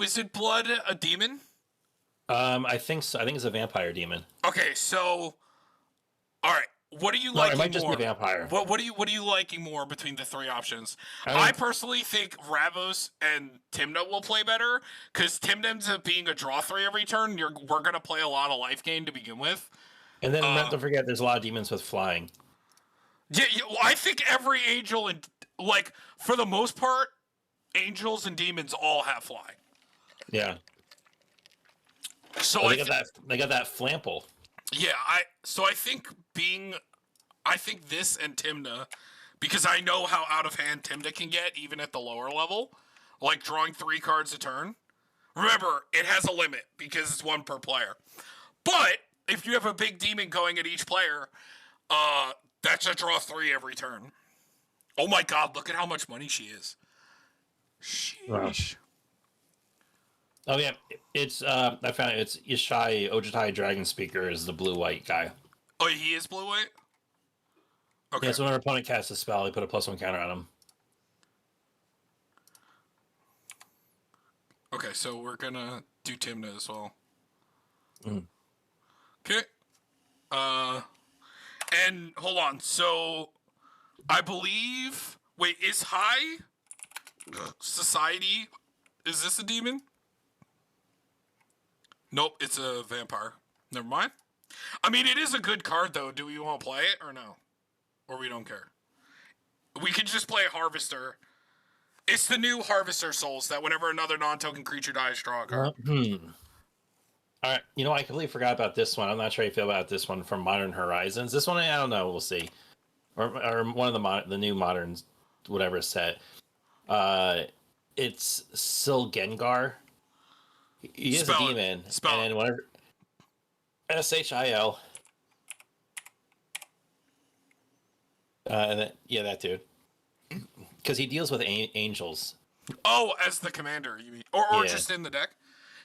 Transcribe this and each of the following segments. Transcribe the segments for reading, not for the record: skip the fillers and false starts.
Is it blood a demon? I think so. I think it's a vampire demon. Okay, so all right. What are you No, it liking might just be more? vampire. What are you liking more between the three options? I I think, personally think Ravos and Tymna will play better because Tymna ends up being a draw three every turn. We're gonna play a lot of life gain to begin with. and then Uh, don't forget, there's a lot of demons with flying. yeah, well, I think every angel and like for the most part, angels and demons all have flying. Yeah. So Oh, I they got think that. They got that flample. yeah, I think I think this and Tymna, because I know how out of hand Tymna can get even at the lower level, like drawing 3 cards a turn. Remember, it has a limit because it's one per player. But if you have a big demon going at each player, that's a draw 3 every turn. Oh my god, look at how much money she is. Wow. Sheesh. Oh yeah, it's I found it. It's Ishai Ojitai Dragon Speaker is the blue white guy. Oh, he is blue white? Yeah, Okay. so when our opponent casts a spell, they put a +1 counter on him. Okay, so we're gonna do Tymna as well. Mm. Okay. Uh, and hold on. So I believe. Wait, is High Society? Is this a demon? Nope, it's a vampire. Never mind. I mean, it is a good card though. Do we want to play it or no? Or we don't care. We could just play Harvester. It's the new Harvester Souls that whenever another non-token creature dies, draw a card. All right, I completely forgot about this one. I'm not sure how you feel about this one from Modern Horizons. This one, I don't know. We'll see. Or one of the new moderns, whatever set. Uh, it's Silgengar. He is a Spell it. demon, Spell it. and whenever Shil, and yeah, that dude, because he deals with angels. Oh, as the commander, you mean? Or Yeah. just in the deck?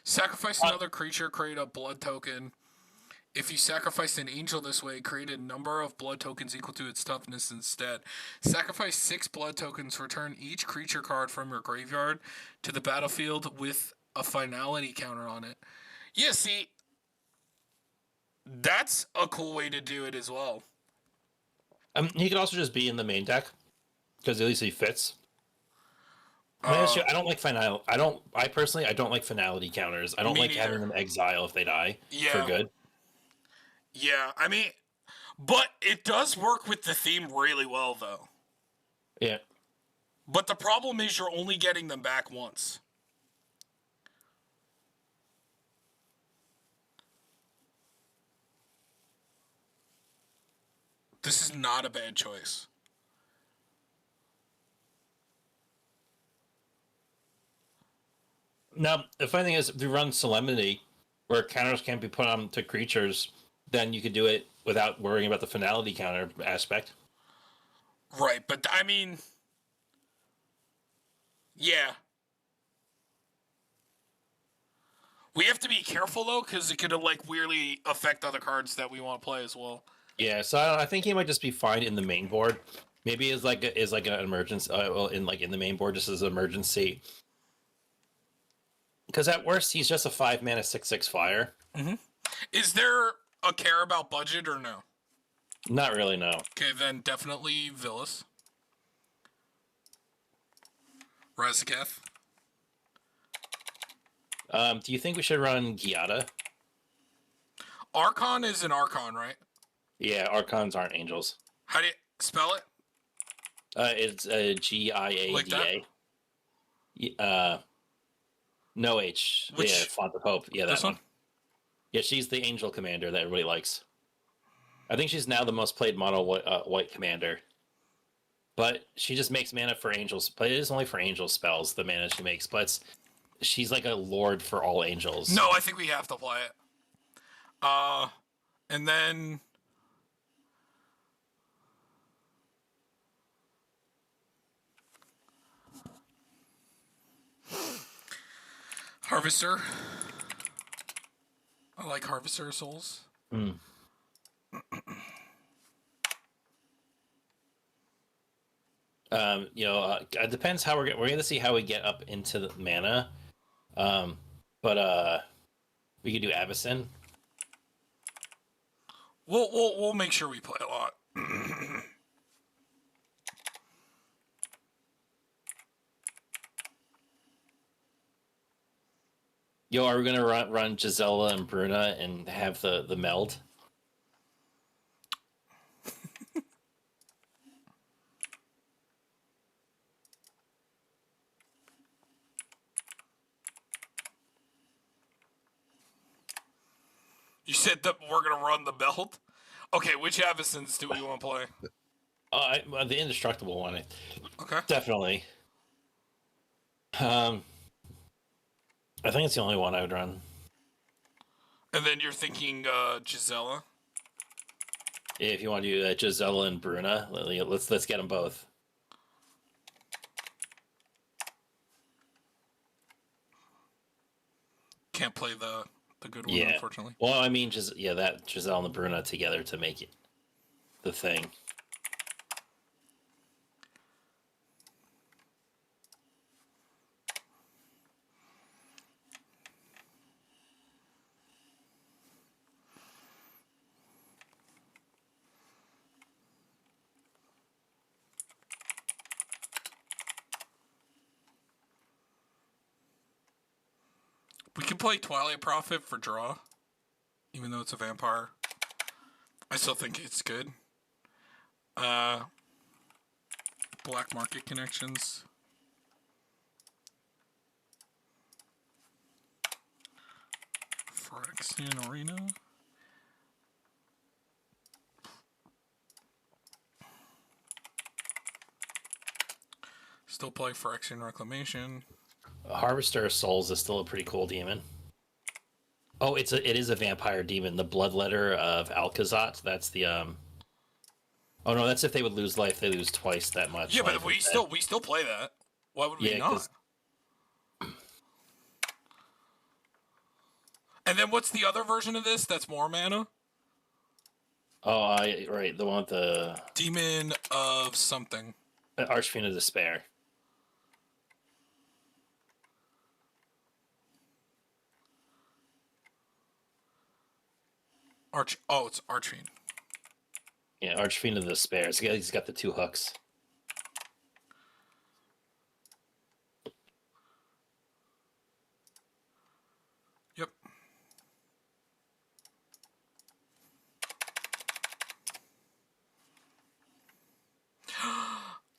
Sacrifice Uh, another creature, create a blood token. If you sacrifice an angel this way, create a number of blood tokens equal to its toughness instead. Sacrifice 6 blood tokens, return each creature card from your graveyard to the battlefield with a finality counter on it. Yeah, see, that's a cool way to do it as well. he could also just be in the main deck because at least he fits. I mean, Uh, I don't like final. I don't. I personally, I don't like finality counters. I don't Me like having neither. them exile if they die for Yeah, good. yeah, I mean, but it does work with the theme really well, though. Yeah. But the problem is you're only getting them back once. This is not a bad choice. Now, the funny thing is, if you run Solemnity, where counters can't be put on to creatures, then you could do it without worrying about the finality counter aspect. Right, but I mean, yeah. We have to be careful though, because it could like weirdly affect other cards that we want to play as well. Yeah, so I think he might just be fine in the main board. Maybe is like an emergency. Well, in the main board, just as an emergency. Because at worst, he's just a 5 mana 6/6 flyer. Is there a care about budget or no? Not really, no. Okay, then definitely Villas. Razaketh. Do you think we should run Giada? Archon is an Archon, right? Yeah, Archons aren't angels. How do you spell it? It's Like that? Giada. No H. Yeah, Which, Font of Hope. Yeah, that this one? one. Yeah, she's the angel commander that everybody likes. I think she's now the most played mono white commander. But she just makes mana for angels. But it is only for angel spells, the mana she makes. But she's like a lord for all angels. No, I think we have to play it. And then Harvester. I like Harvester Souls. Mm. It depends how we're going to see how we get up into the mana. Um, but we could do Avacyn. We'll make sure we play a lot. Yo, are we gonna run Gisela and Bruna and have the meld? You said that we're gonna run the belt. Okay, which Avacens do we want to play? The indestructible one, Okay. definitely. I think it's the only one I would run. And then you're thinking Gisela. If you want to do Gisela and Bruna, let's get them both. Can't play the good one, Yeah. unfortunately. Well, I mean, that Giselle and Bruna together to make it the thing. We can play Twilight Prophet for draw, even though it's a vampire. I still think it's good. Black market connections. Phyrexian Arena. Still play Phyrexian Reclamation. Harvester of Souls is still a pretty cool demon. Oh, it is a vampire demon. The Bloodletter of Alcazat. That's the Oh no, that's if they would lose life. They lose twice that much. Yeah, but we still play that. Why would we not? And then what's the other version of this? That's more mana. Oh, right, the one with the Demon of something. Archfiend of Despair. It's Archfiend. Yeah, Archfiend of Despair. He's got the two hooks. Yep.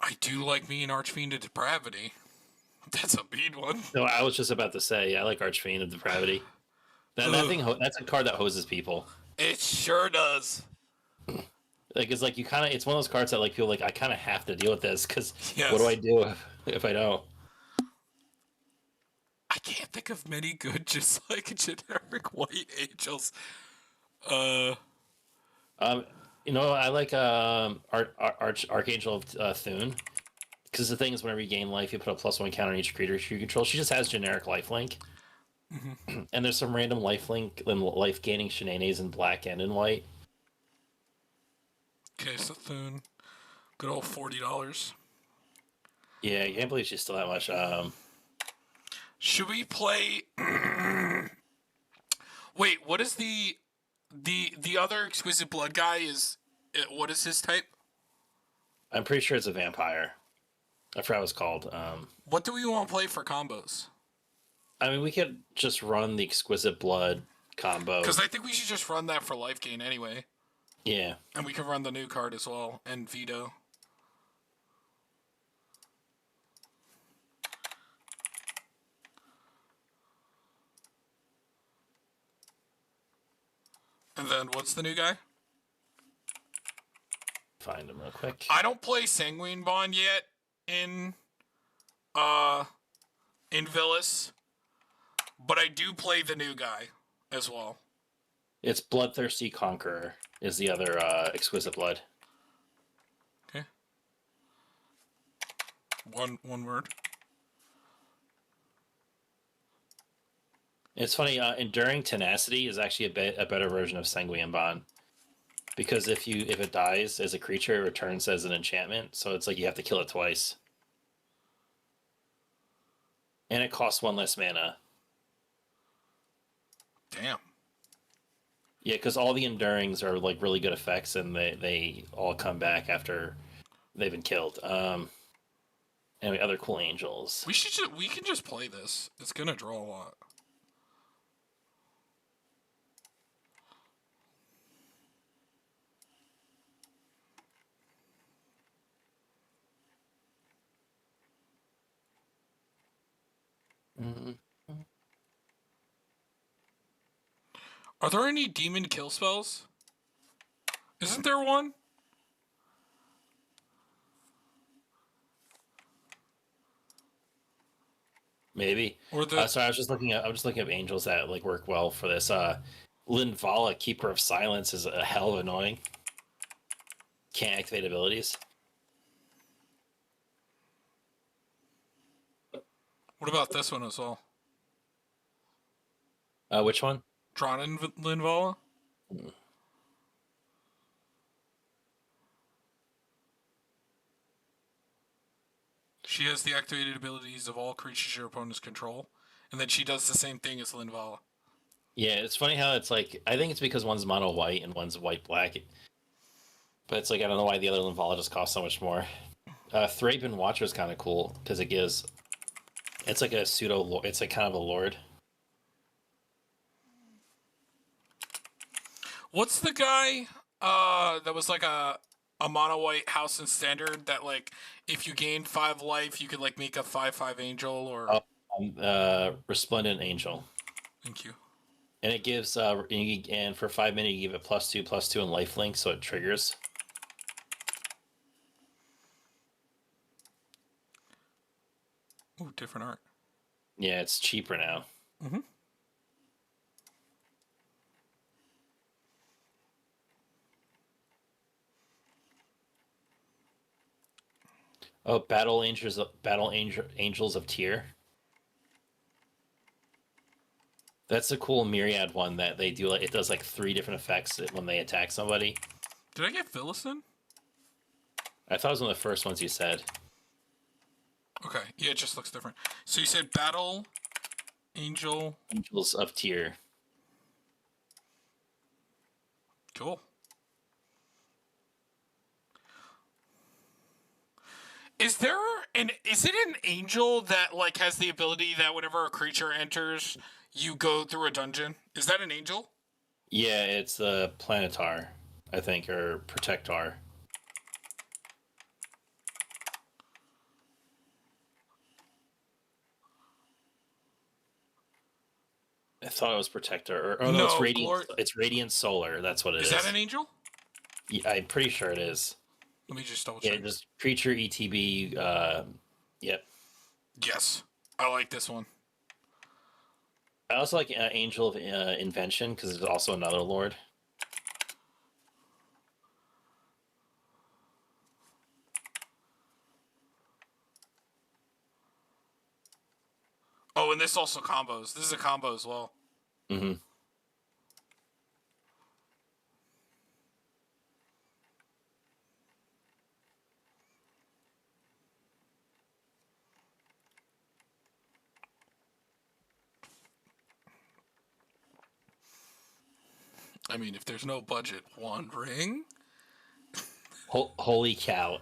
I do like me an Archfiend of Depravity. That's a mean one. No, I was just about to say, I like Archfiend of Depravity. That's a card that hoses people. It sure does. Like it's like it's one of those cards that like feel like I kind of have to deal with this because Yes. what do I do if I don't? I can't think of many good, just like generic white angels. I like Archangel of Thune because the thing is, whenever you gain life, you put a +1 counter on each creature you control. She just has generic lifelink, and there's some random lifelink and life gaining shenanigans in black and in white. Okay, so Thune, good old $40. Yeah, I can't believe she's still that much. Should we play? Wait, what is the other Exquisite Blood guy? What is his type? I'm pretty sure it's a vampire. I forgot what it's called. What do we want to play for combos? I mean, we could just run the Exquisite Blood combo. Because I think we should just run that for life gain anyway. Yeah. And we can run the new card as well, and Veto. And then what's the new guy? Find him real quick. I don't play Sanguine Bond yet in Villas, but I do play the new guy as well. It's Bloodthirsty Conqueror is the other Exquisite Blood. Okay. One word. It's funny. Enduring Tenacity is actually a better version of Sanguine Bond, because if it dies as a creature, it returns as an enchantment. So it's like you have to kill it twice, and it costs one less mana. Damn. Yeah, because all the endurings are like really good effects, and they all come back after they've been killed. Anyway, other cool angels. We can just play this. It's gonna draw a lot. Mm-hmm. Are there any demon kill spells? Isn't there one? Maybe. Or the Sorry, I'm just looking at angels that like work well for this. Linvala, Keeper of Silence, is a hell of annoying. Can't activate abilities. what about this one as well? Which one? Drawn in Linvala? Mm. She has the activated abilities of all creatures your opponents control, and then she does the same thing as Linvala. Yeah, it's funny how it's like I think it's because one's mono white and one's white black, but it's like I don't know why the other Linvala just costs so much more. Thraben Watcher is kind of cool because it's like a pseudo, it's like kind of a lord. What's the guy that was like a mono white house and standard that like if you gained 5 life you could like make a 5/5 angel or Resplendent Angel. Thank you. And it gives and for 5 minutes you give it +2/+2 and lifelink, so it triggers. Ooh, different art. Yeah, it's cheaper now. Mm-hmm. Oh, Angels of Tyr. That's a cool myriad one that they do. Like it does like 3 different effects when they attack somebody. Did I get Philistine? I thought it was one of the first ones you said. Okay, yeah, it just looks different. So you said Battle Angels of Tyr. Cool. Is it an angel that like has the ability that whenever a creature enters, you go through a dungeon? Is that an angel? Yeah, it's the Planetar, I think, or Protector. I thought it was Protector. Or, oh no, it's No, Radiant. It's Radiant Solar. That's what it is. Is that an angel? Yeah, I'm pretty sure it is. Let me just double Yeah, check. just creature ETB. Yep. Yes, I like this one. I also like Angel of Invention because there's also another lord. Oh, and this also combos. This is a combo as well. Mm-hmm. I mean, if there's no budget, one ring. Holy cow!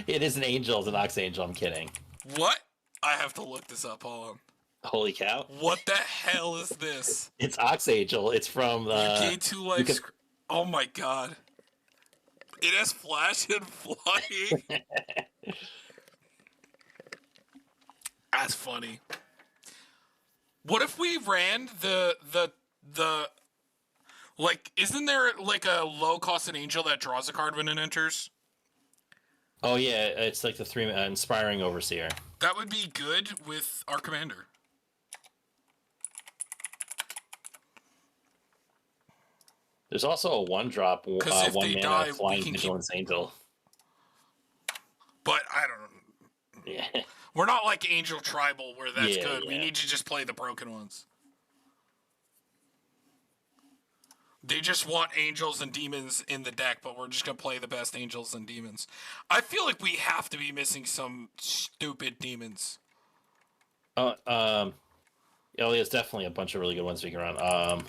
It is an angel. It's an Ox Angel. I'm kidding. What? I have to look this up. Hold on. Holy cow! What the hell is this? It's Ox Angel. It's from. You gain 2 life. Oh my god! It has flash and flying. That's funny. What if we ran the like? Isn't there like a low cost angel that draws a card when it enters? Oh yeah, it's like the 3 Inspiring Overseer. That would be good with our commander. There's also a 1-drop, 1-mana Flying Vigilance Angel. But I don't. Yeah. We're not like Angel Tribal where that's good. Yeah. We need to just play the broken ones. They just want angels and demons in the deck, but we're just gonna play the best angels and demons. I feel like we have to be missing some stupid demons. Oh, there's definitely a bunch of really good ones we can run.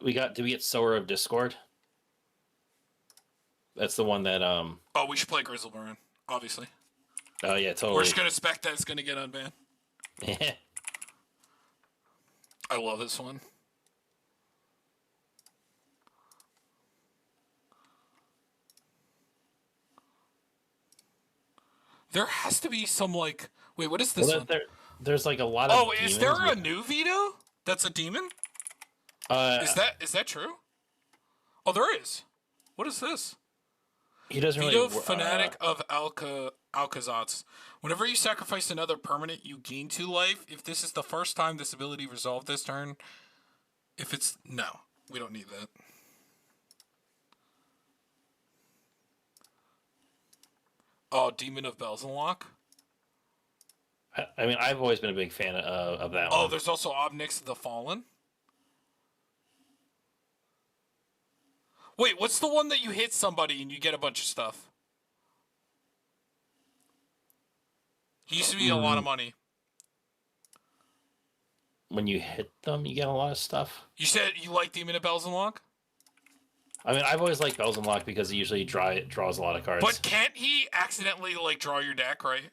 Did we get Sower of Discord? That's the one that Oh, we should play Grizzleburn, obviously. Oh yeah, We're totally. just gonna expect that it's gonna get unbanned. I love this one. There has to be some like. Wait, what is this one? There's like a lot of. Oh, is there a with, new veto that's a demon? Uh, Is that true? Oh, there is. What is this? He doesn't Veto really. Fanatic of Alcazats. Whenever you sacrifice another permanent, you gain 2 life. If this is the first time this ability resolved this turn, if it's no, we don't need that. Oh, Demon of Belzenlock. I mean, I've always been a big fan of that one. Oh, there's also Obnix the Fallen. Wait, what's the one that you hit somebody and you get a bunch of stuff? He used to be a lot of money. When you hit them, you get a lot of stuff. You said you like Demon of Belzenlock? I mean, I've always liked Belzenlock because he usually draws a lot of cards. But can't he accidentally like draw your deck, right?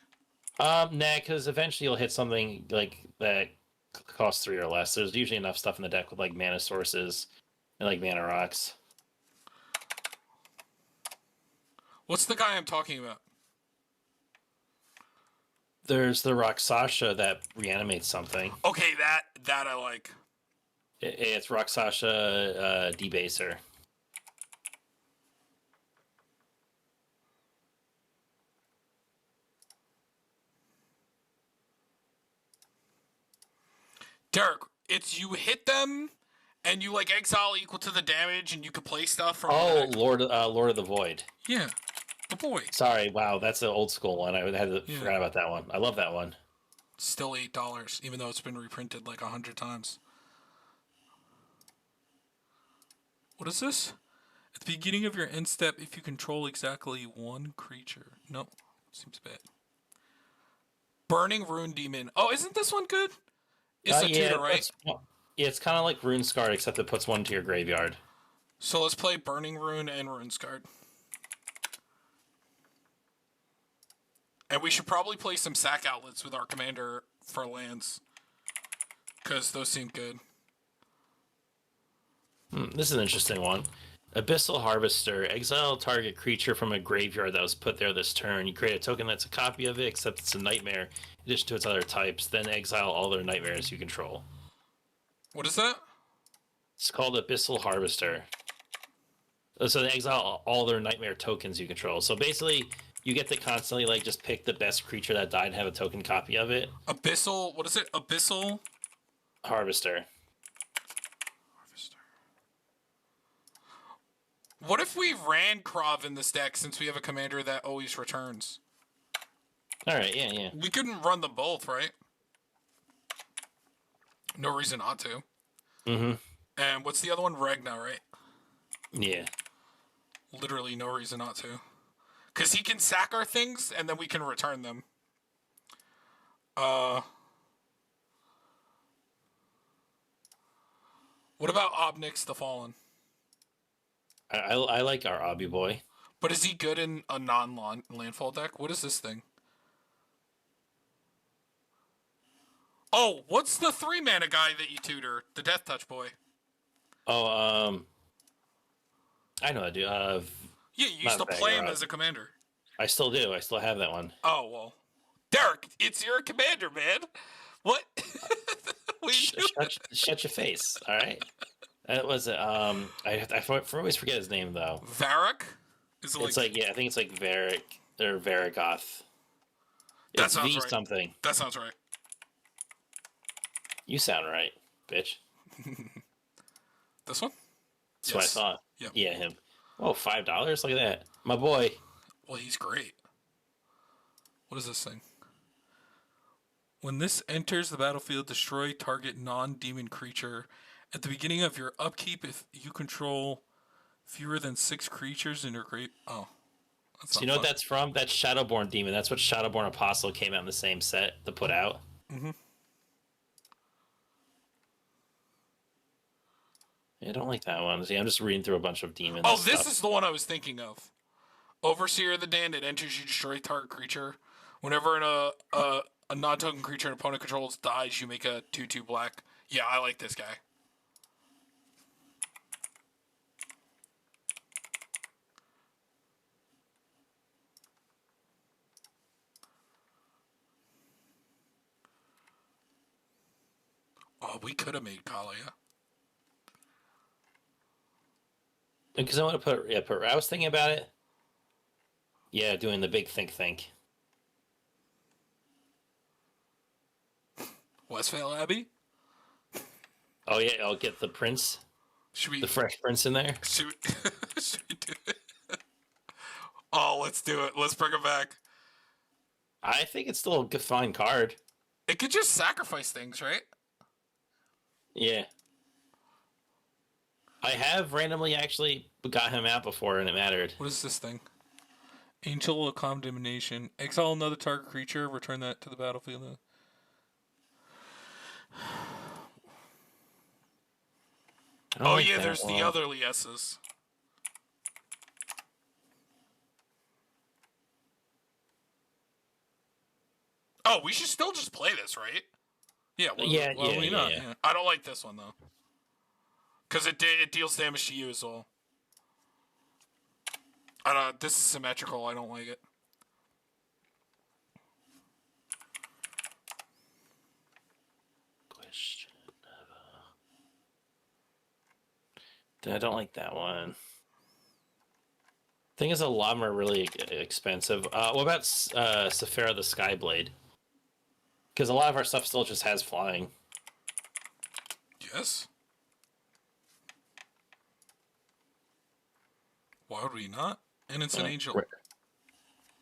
Nah, because eventually you'll hit something like that costs 3 or less. There's usually enough stuff in the deck with like mana sources and like mana rocks. What's the guy I'm talking about? There's the Roxasha that reanimates something. Okay, that I like. It's Roxasha Debaser. Derek, it's you hit them and you like exile equal to the damage and you can play stuff from Lord of the Void. Yeah. The boy. Sorry, wow, that's an old school one. I had to forgot about that one. I love that one. Still $8, even though it's been reprinted like 100 times. What is this? At the beginning of your end step, if you control exactly one creature. Nope. Seems bad. Burning Rune Demon. Oh, isn't this one good? It's a tutor, right? It's kind of like Rune Scarred, except it puts one to your graveyard. So let's play Burning Rune and Rune Scarred. And we should probably play some sack outlets with our commander for lands. Because those seem good. This is an interesting one. Abyssal Harvester. Exile target creature from a graveyard that was put there this turn. You create a token that's a copy of it, except it's a nightmare, in addition to its other types. Then exile all their nightmares you control. What is that? It's called Abyssal Harvester. So they exile all their nightmare tokens you control. So basically, you get to constantly like just pick the best creature that died and have a token copy of it. Abyssal. What is it? Abyssal Harvester. What if we ran Krav in this deck since we have a commander that always returns? Alright, yeah. We couldn't run them both, right? No reason not to. Mm-hmm. And what's the other one? Regna, right? Yeah. Literally no reason not to. Because he can sack our things, and then we can return them. What about Obnix the Fallen? I like our Obby boy. But is he good in a non-landfall deck? What is this thing? Oh, what's the 3-mana guy that you tutor? The Death Touch boy. Oh, I know I do. Yeah, you used to play him as a commander. I still do. I still have that one. Oh, well. Derek, it's your commander, man. What? Shut your face, all right? That was I always forget his name though. Varric? It's like I think it's like Varric or Varrigoth. That sounds V right. something. That sounds right. You sound right, bitch. This one? That's what I thought. Yep. Yeah, him. Oh, $5? Look at that. My boy. Well, he's great. What is this thing? When this enters the battlefield, destroy target non-demon creature. At the beginning of your upkeep, if you control fewer than 6 creatures in your grave... Oh. That's So not you know what fun. that's from? That's Shadowborn Demon. That's what Shadowborn Apostle came out in the same set to put out. Mm-hmm. Yeah, I don't like that one. See, I'm just reading through a bunch of demon Oh, this stuff. is the one I was thinking of. Overseer of the Damned. It enters you destroy target creature. Whenever a non-token creature an opponent controls dies, you make a 2/2 black. Yeah, I like this guy. Oh, we could have made Kalia. Because I want to put. I was thinking about it. Yeah, doing the big think. Westphal Abbey? Oh yeah, I'll get the prince, Should we? the fresh prince in there. Should we, should we do it? Oh, let's do it. Let's bring him back. I think it's still a good, fine card. It could just sacrifice things, right? Yeah. I have randomly actually got him out before and it mattered. What is this thing? Angel of Condemnation. Exile another target creature. Return that to the battlefield. Oh like yeah, that there's one. the other Liesses. Oh, we should still just play this, right? Yeah. Why not? Yeah. I don't like this one though, because it deals damage to you as well. I don't. This is symmetrical. I don't like it. Question of I don't like that one. Thing is, a lot of them are really expensive. What about Sephira the Skyblade? Because a lot of our stuff still just has flying. Yes. Why would we not? And it's an angel.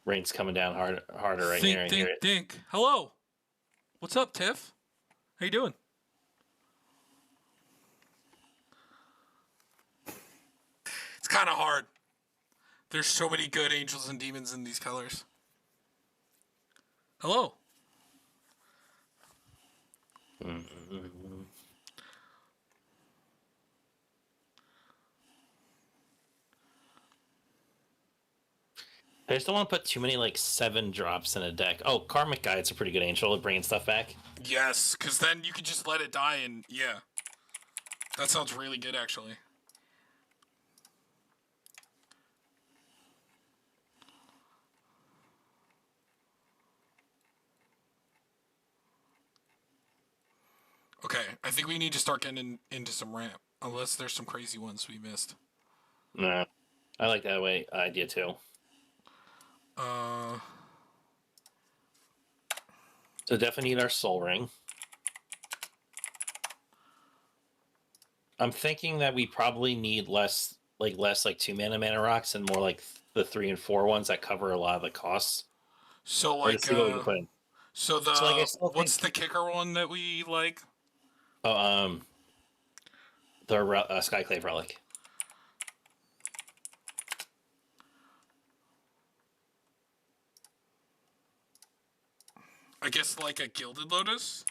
Rain's coming down harder right here. Think. Hello. What's up, Tiff? How you doing? It's kind of hard. There's so many good angels and demons in these colors. Hello. I just don't want to put too many like 7 drops in a deck. Oh, Karmic Guide's a pretty good angel at bringing stuff back. Yes, because then you can just let it die and yeah. That sounds really good actually. Okay, I think we need to start getting into some ramp. Unless there's some crazy ones we missed. Nah, I like that idea too. So definitely need our Soul Ring. I'm thinking that we probably need less like 2 mana rocks and more like the 3 and 4 ones that cover a lot of the costs. So Or to like see what we can put in. So the like, I still what's think- the kicker one that we like? Oh, the Skyclave Relic. I guess like a Gilded Lotus.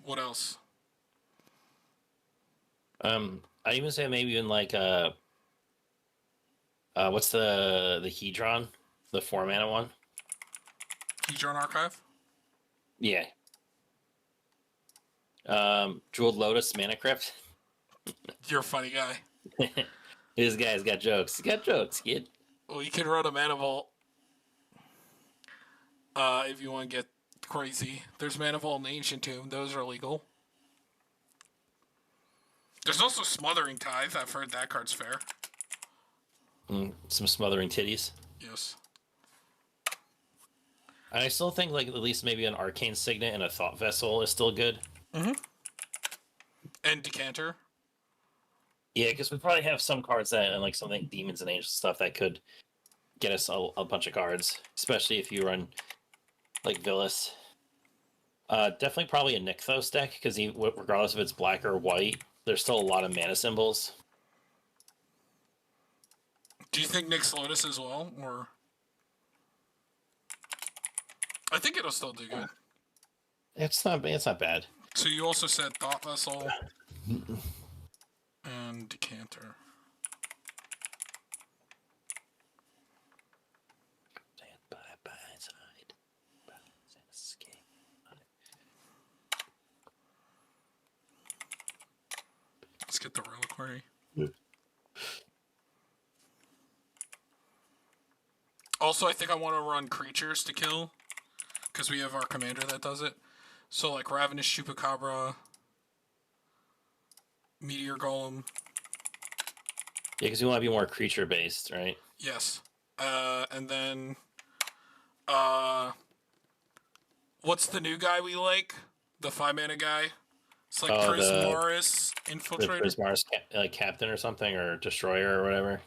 What else? I even say maybe even like what's the Hedron, the 4 mana one? Hedron Archive. Yeah. Jeweled Lotus Mana Crypt. You're a funny guy. This guy's got jokes. He's got jokes, kid. Well, you can run a Mana Vault. If you want to get crazy, there's Mana Vault and Ancient Tomb. Those are legal. There's also Smothering Tithe. I've heard that card's fair. Some smothering titties. Yes. I still think like at least maybe an Arcane Signet and a Thought Vessel is still good. Mm-hmm. And Decanter. Yeah, because we probably have some cards that and like something demons and angels stuff that could get us a bunch of cards, especially if you run like Villas. Definitely probably a Nykthos deck because regardless if it's black or white, there's still a lot of mana symbols. Do you think Nyx Lotus as well, or I think it'll still do good. It's not bad. So you also said Thought Vessel and Decanter. Let's get the Reliquary. Also, I think I want to run creatures to kill, because we have our commander that does it. So, like, Ravenous Chupacabra, Meteor Golem. Yeah, because you want to be more creature-based, right? Yes. And then, what's the new guy we like? The 5-mana guy? It's like Prismaris Infiltrator? The Prismaris Captain or something, or Destroyer or whatever.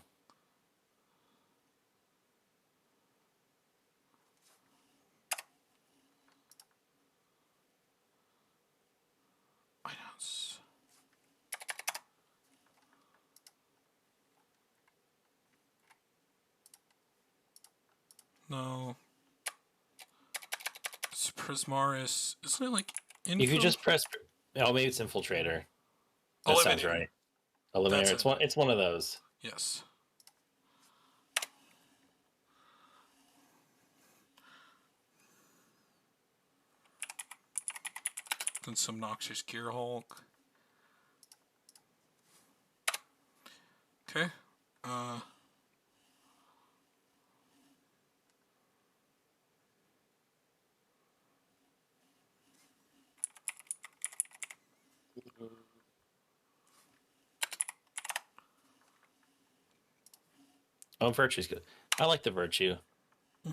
No. It's Prismaris. Isn't it like If you just press, oh, maybe it's Infiltrator. That sounds right. Eliminator. It's one of those. Yes. Then some Noxious Gearhulk. Okay. Oh, Virtue's good. I like the Virtue.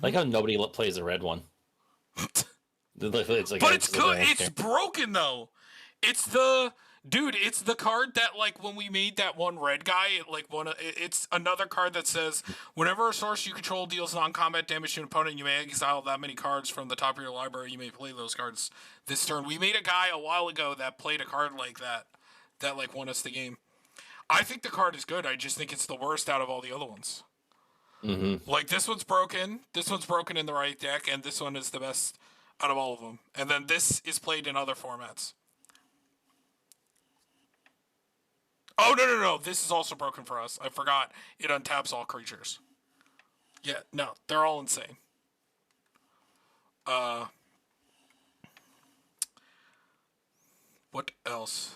Like how nobody plays the red one. It's like but it's good. It's broken though. It's the it's the card that like when we made that one red guy, it's another card that says whenever a source you control deals non-combat damage to an opponent, you may exile that many cards from the top of your library. You may play those cards this turn. We made a guy a while ago that played a card like that like won us the game. I think the card is good. I just think it's the worst out of all the other ones. Mm-hmm. Like this one's broken. This one's broken in the right deck, and this one is the best out of all of them. And then this is played in other formats. Oh, no. This is also broken for us. I forgot. It untaps all creatures. Yeah, no. They're all insane. What else?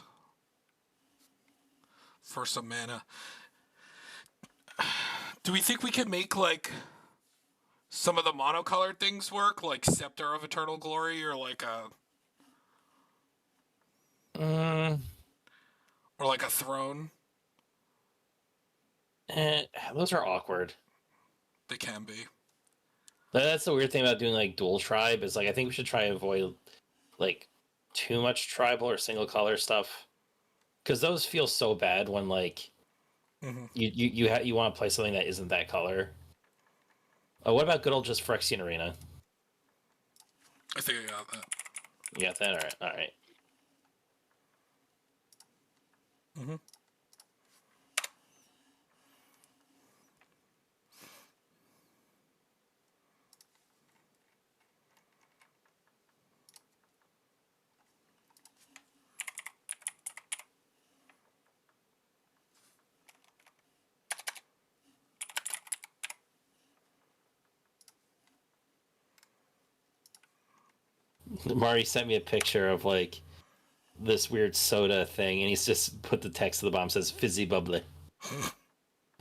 For some mana. Do we think we can make, like, some of the monocolored things work? Like Scepter of Eternal Glory or like a... Or like a Throne? Those are awkward. They can be. That's the weird thing about doing like dual tribe is like I think we should try to avoid like too much tribal or single color stuff because those feel so bad when like you want to play something that isn't that color. Oh, what about good old just Phyrexian Arena? I think I got that. You got that? All right. Mm-hmm. Mari sent me a picture of like this weird soda thing, and he's just put the text at the bottom says "fizzy bubbly."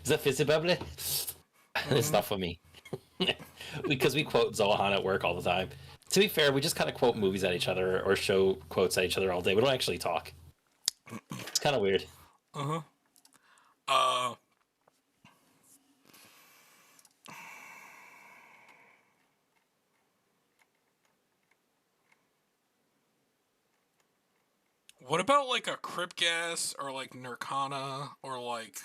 Is that fizzy bubbly? It's not for me. Because we quote Zohan at work all the time. To be fair, we just kind of quote movies at each other or show quotes at each other all day. We don't actually talk. It's kind of weird. What about like a Crypt Gas or like Nirkana or like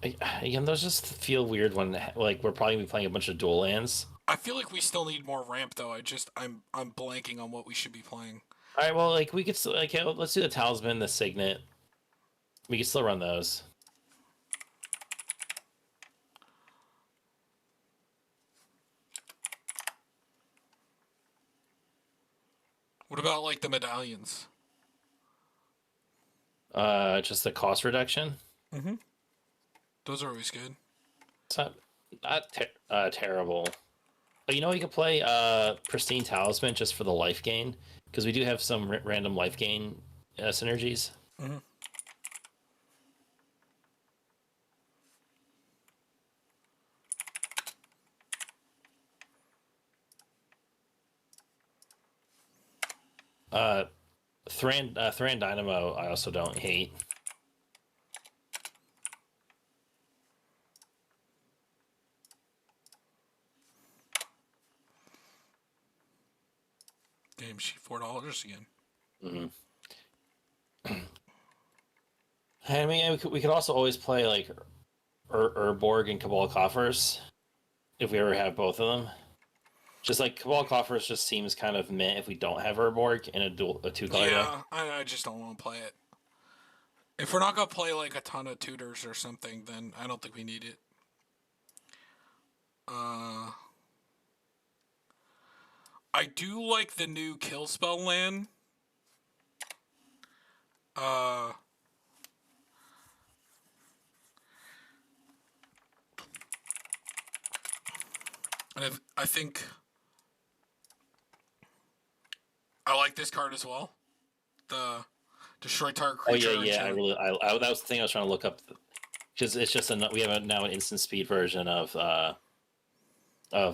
Again, those just feel weird when like we're probably gonna be playing a bunch of dual lands. I feel like we still need more ramp though. I'm blanking on what we should be playing. All right, well, like we could still, like, let's do the talisman, the signet. We can still run those. What about like the medallions? Just the cost reduction. Mm-hmm. Those are always good. It's not terrible. But you know, you could play pristine talisman just for the life gain because we do have some random life gain synergies. Mm-hmm. Uh, Thran Dynamo, I also don't hate. Game sheet $4 again. Mm-hmm. I mean, we could also always play like Urborg and Cabal Coffers if we ever have both of them. Just like Cabal Coffers just seems kind of meh if we don't have Urborg in a two color deck. Yeah, I just don't want to play it. If we're not gonna play like a ton of tutors or something, then I don't think we need it. I do like the new kill spell land. Uh, and I think I like this card as well. The destroy target Oh creature. yeah, yeah. That was the thing I was trying to look up because it's just we have now an instant speed version of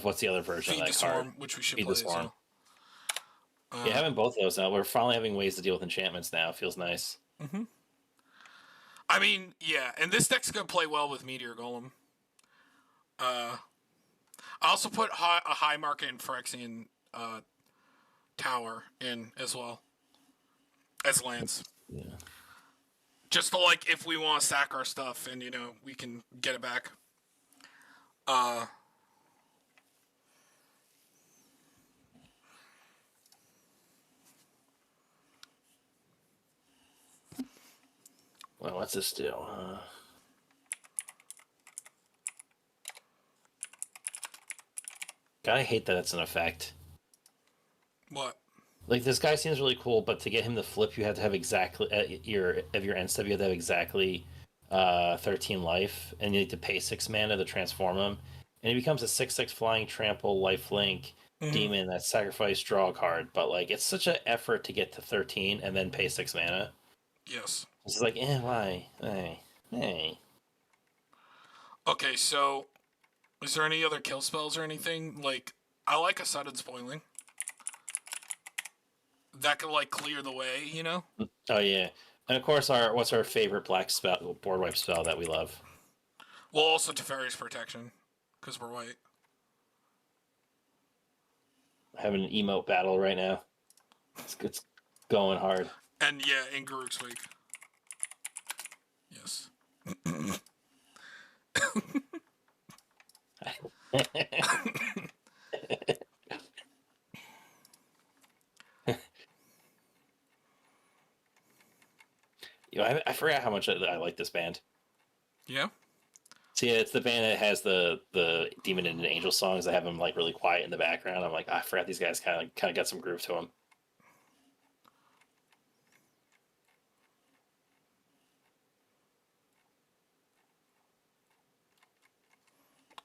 what's the other version Feed of the that Swarm, card? which we should Feed play the as Swarm. well. Yeah, having both of those now, we're finally having ways to deal with enchantments now. It feels nice. Mm-hmm. I mean, yeah, and this deck's gonna play well with Meteor Golem. I also put a high market in Phyrexian Tower in as well as lands. Yeah. Just to like if we want to sack our stuff and we can get it back. Well, what's this do? God, I hate that it's an effect. What? Like this guy seems really cool, but to get him to flip, you have to have exactly your end step. You have to have exactly 13 life, and you need to pay 6 mana to transform him, and he becomes a 6/6 flying trample life link Mm-hmm. demon that sacrifice draw a card. But like, it's such an effort to get to 13 and then pay 6 mana. Yes. It's like, why? Hey. Okay, so is there any other kill spells or anything? Like, I like a sudden spoiling. That could like clear the way. Oh yeah, and of course, what's our favorite black spell, board wipe spell that we love? Well, also Teferi's Protection, because we're white. Having an emote battle right now. It's going hard. And yeah, in Garuk's Wake. Yes. I forgot how much I like this band. Yeah. See, it's the band that has the Demon and Angel songs that have them like really quiet in the background. I'm like, I forgot these guys kind of got some groove to them.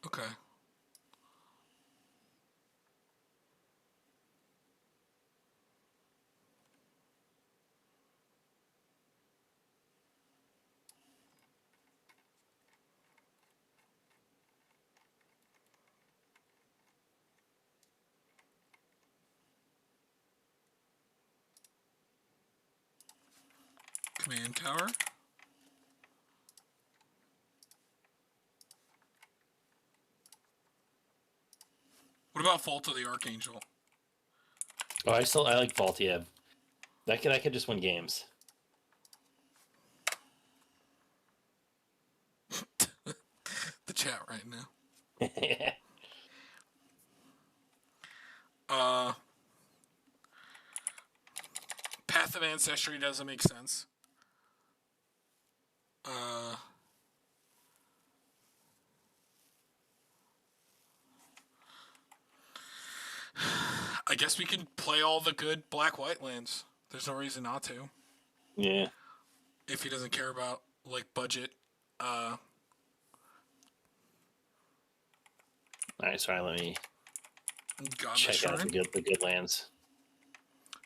Okay. Command Tower. What about Fault of the Archangel? Oh, I like Vault. Yeah, that could just win games. chat right now. Uh, Path of Ancestry doesn't make sense. I guess we can play all the good black-white lands. There's no reason not to. Yeah. If he doesn't care about, like, budget. All right, sorry, let me check out the good lands.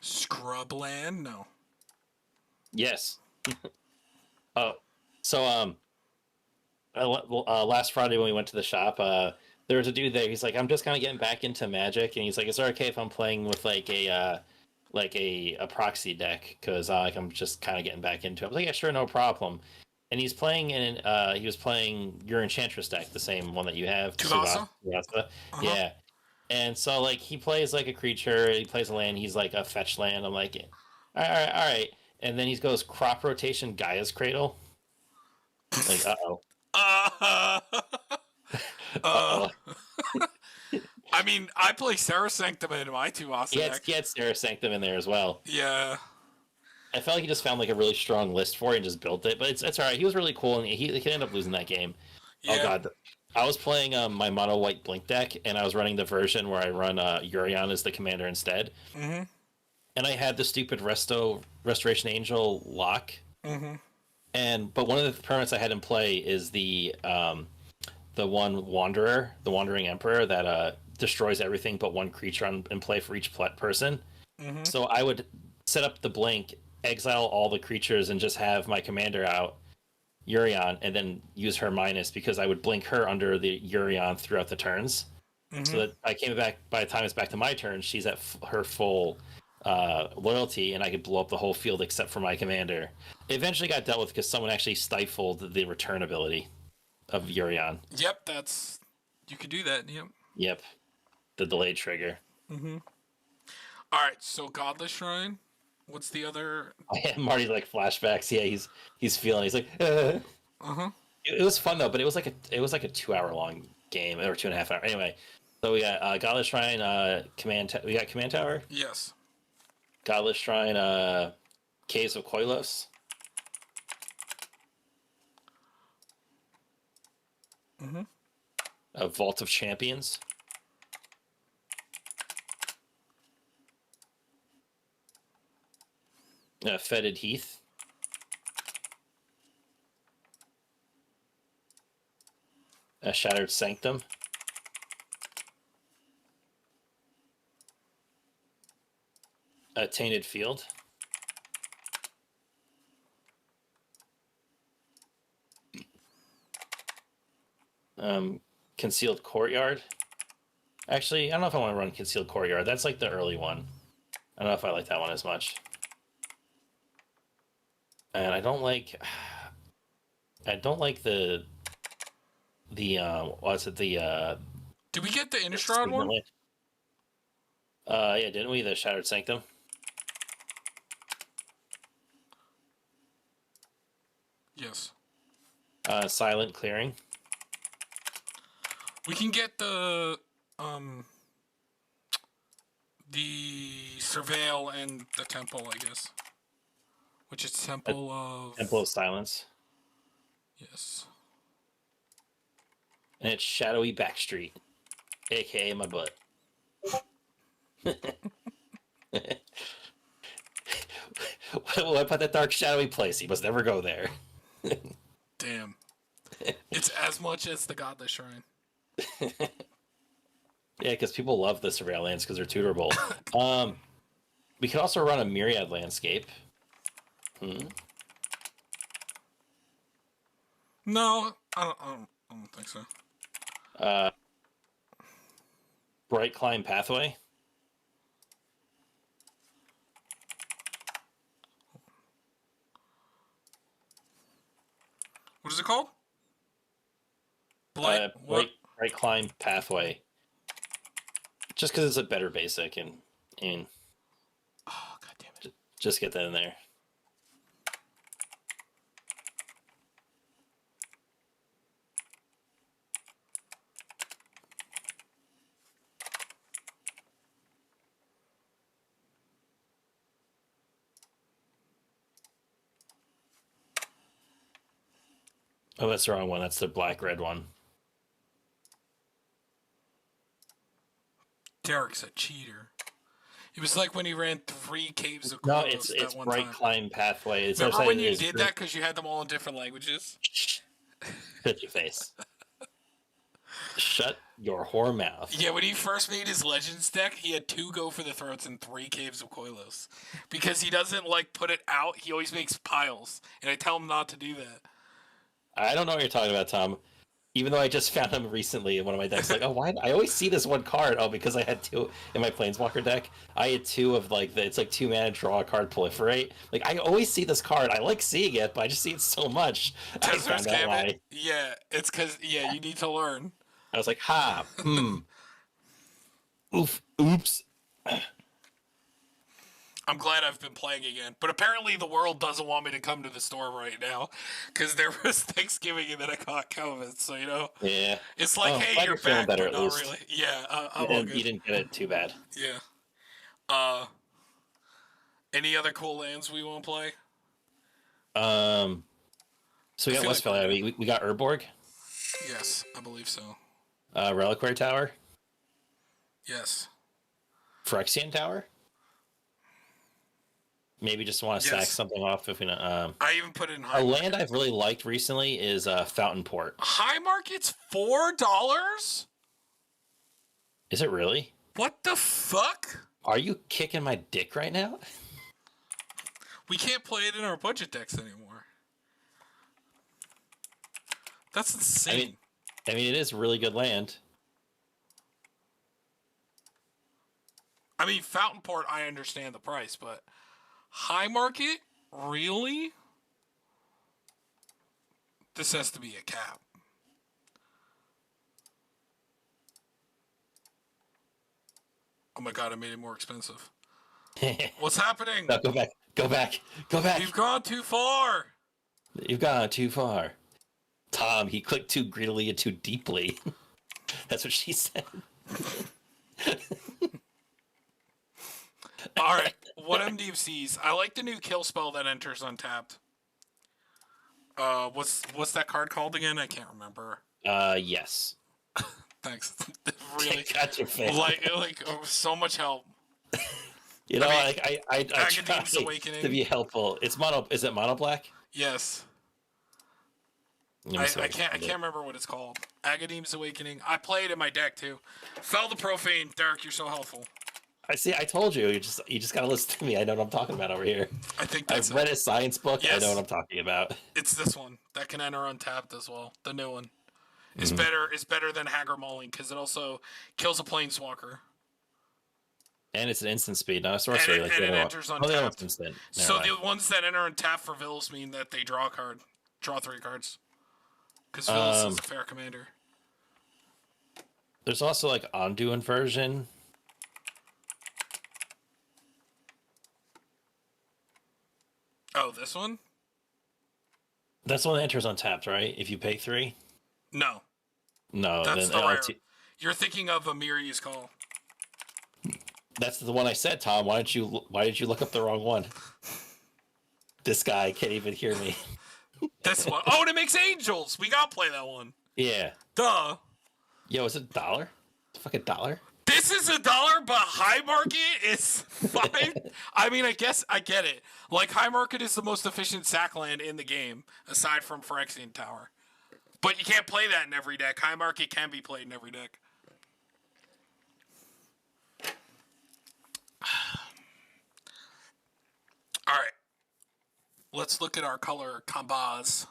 Scrubland? No. Yes. Oh, so last Friday when we went to the shop, there was a dude there. He's like, I'm just kind of getting back into Magic, and he's like, is it okay if I'm playing with like a proxy deck because like I'm just kind of getting back into it. I was like, yeah, sure, no problem. And he's playing he was playing your Enchantress deck, the same one that you have, Tuvasa? Yeah. And so like he plays like a creature, he plays a land, he's like a fetch land. I'm like, all right. And then he goes crop rotation Gaia's Cradle. Like, uh-oh. Uh-oh. I mean, I play Sarah Sanctum in my Tuvasa deck. He had Sarah Sanctum in there as well. Yeah. I felt like he just found like a really strong list for it and just built it. But it's all right. He was really cool, and he could end up losing that game. Yeah. Oh god, I was playing my mono white blink deck, and I was running the version where I run Urion as the commander instead. Mm-hmm. And I had the stupid Restoration Angel lock. Mm-hmm. But one of the permanents I had in play is the one Wanderer, the Wandering Emperor that destroys everything but one creature in play for each person. Mm-hmm. So I would set up the blink, exile all the creatures, and just have my commander out, Urion, and then use her minus because I would blink her under the Urion throughout the turns. Mm-hmm. So that I came back, by the time it's back to my turn, she's at her full loyalty, and I could blow up the whole field except for my commander. It eventually got dealt with because someone actually stifled the return ability of Urion. Yep, you could do that. Yep, the delayed trigger. Mm-hmm. All right, so Godless Shrine. What's the other? Marty like flashbacks. Yeah, he's feeling. He's like, Uh-huh. It was fun though, but it was like a 2-hour long game or 2.5 hour. Anyway, so we got Godless Shrine, we got Command Tower. Yes. Godless Shrine, Caves of Koilos. Mm-hmm. A Vault of Champions. Fetid Heath. Shattered Sanctum. Tainted Field. Concealed Courtyard. Actually, I don't know if I want to run Concealed Courtyard. That's like the early one. I don't know if I like that one as much. And I don't like the what's it, the Did we get the Innistrad one? Yeah, didn't we? The Shattered Sanctum. Yes. Silent Clearing. We can get the Surveil and the Temple, I guess. Which is Temple of Silence. Yes. And it's Shadowy Backstreet, aka my butt. What about that dark shadowy place? He must never go there. Damn. It's as much as the Godless Shrine. Yeah, because people love the Surveil lands because they're tutorable. We could also run a Myriad Landscape. No, I don't think so. Bright Climb Pathway. What is it called? Bright Climb Pathway. Just because it's a better basic and oh, god damn it. Just get that in there. Oh, that's the wrong one. That's the black-red one. Derek's a cheater. It was like when he ran 3 caves of No, Koilos it's that one bright time. climb pathway. It's Remember when you is did that because you had them all in different languages? Shut your face. Shut your whore mouth. Yeah, when he first made his Legends deck, he had 2 go for the throats and 3 caves of Koilos. Because he doesn't, like, put it out, he always makes piles. And I tell him not to do that. I don't know what you're talking about, Tom. Even though I just found him recently in one of my decks, like, oh, why? I always see this one card. Oh, because I had 2 in my Planeswalker deck. I had 2 of like it's like 2 mana draw a card proliferate. Like I always see this card. I like seeing it, but I just see it so much. I found out why. Yeah, it's because you need to learn. I was like, oops. I'm glad I've been playing again. But apparently the world doesn't want me to come to the store right now. Because there was Thanksgiving and then I caught COVID. So, Yeah. It's like, hey, you're back, better, but not really. Yeah, I'm all good. You didn't get it too bad. Yeah. Any other cool lands we want to play? So we got Westphalia. We got Urborg. Yes, I believe so. Reliquary Tower. Yes. Phyrexian Tower. Maybe just want to sack something off if we know. I even put it in high a land I've really liked recently is Fountain Port. High market's $4? Is it really? What the fuck? Are you kicking my dick right now? We can't play it in our budget decks anymore. That's insane. I mean, it is really good land. I mean, Fountain Port, I understand the price, but high market? Really? This has to be a cap. Oh my god, I made it more expensive. What's happening? No, go back. Go back. Go back. You've gone too far. You've gone too far. Tom, he clicked too greedily and too deeply. That's what she said. Alright, what MDFCs? I like the new kill spell that enters untapped. What's that card called again? I can't remember. Yes. Thanks. Really, got your face. Like so much help. I try Awakening. to be helpful. It's mono. Is it mono black? Yes. I can't remember what it's called. Agadeem's Awakening. I play it in my deck too. Fell the Profane. Derek, you're so helpful. I see. I told you. You just gotta listen to me. I know what I'm talking about over here. I think I've read his science book. Yes. I know what I'm talking about. It's this one that can enter untapped as well. The new one. It's better. It's better than Haggard Mauling because it also kills a planeswalker. And it's an instant speed, not a sorcery. And it enters untapped. Instant. So the ones that enter untapped for Villas mean that they draw a card, draw 3 cards. Because Villas is a fair commander. There's also like Undo Inversion. Oh, this one? That's one that enters untapped, right? If you pay 3. No. No, that's then the rare. You're thinking of Amiri's Call. That's the one I said, Tom. Why did you look up the wrong one? This guy can't even hear me. This one. Oh, and it makes angels. We gotta play that one. Yeah. Duh. Yo, is it $1? It's fucking $1. This is $1, but high market is 5. I mean, I guess I get it. Like, high market is the most efficient sack land in the game, aside from Phyrexian Tower. But you can't play that in every deck. High market can be played in every deck. All right. Let's look at our color combos.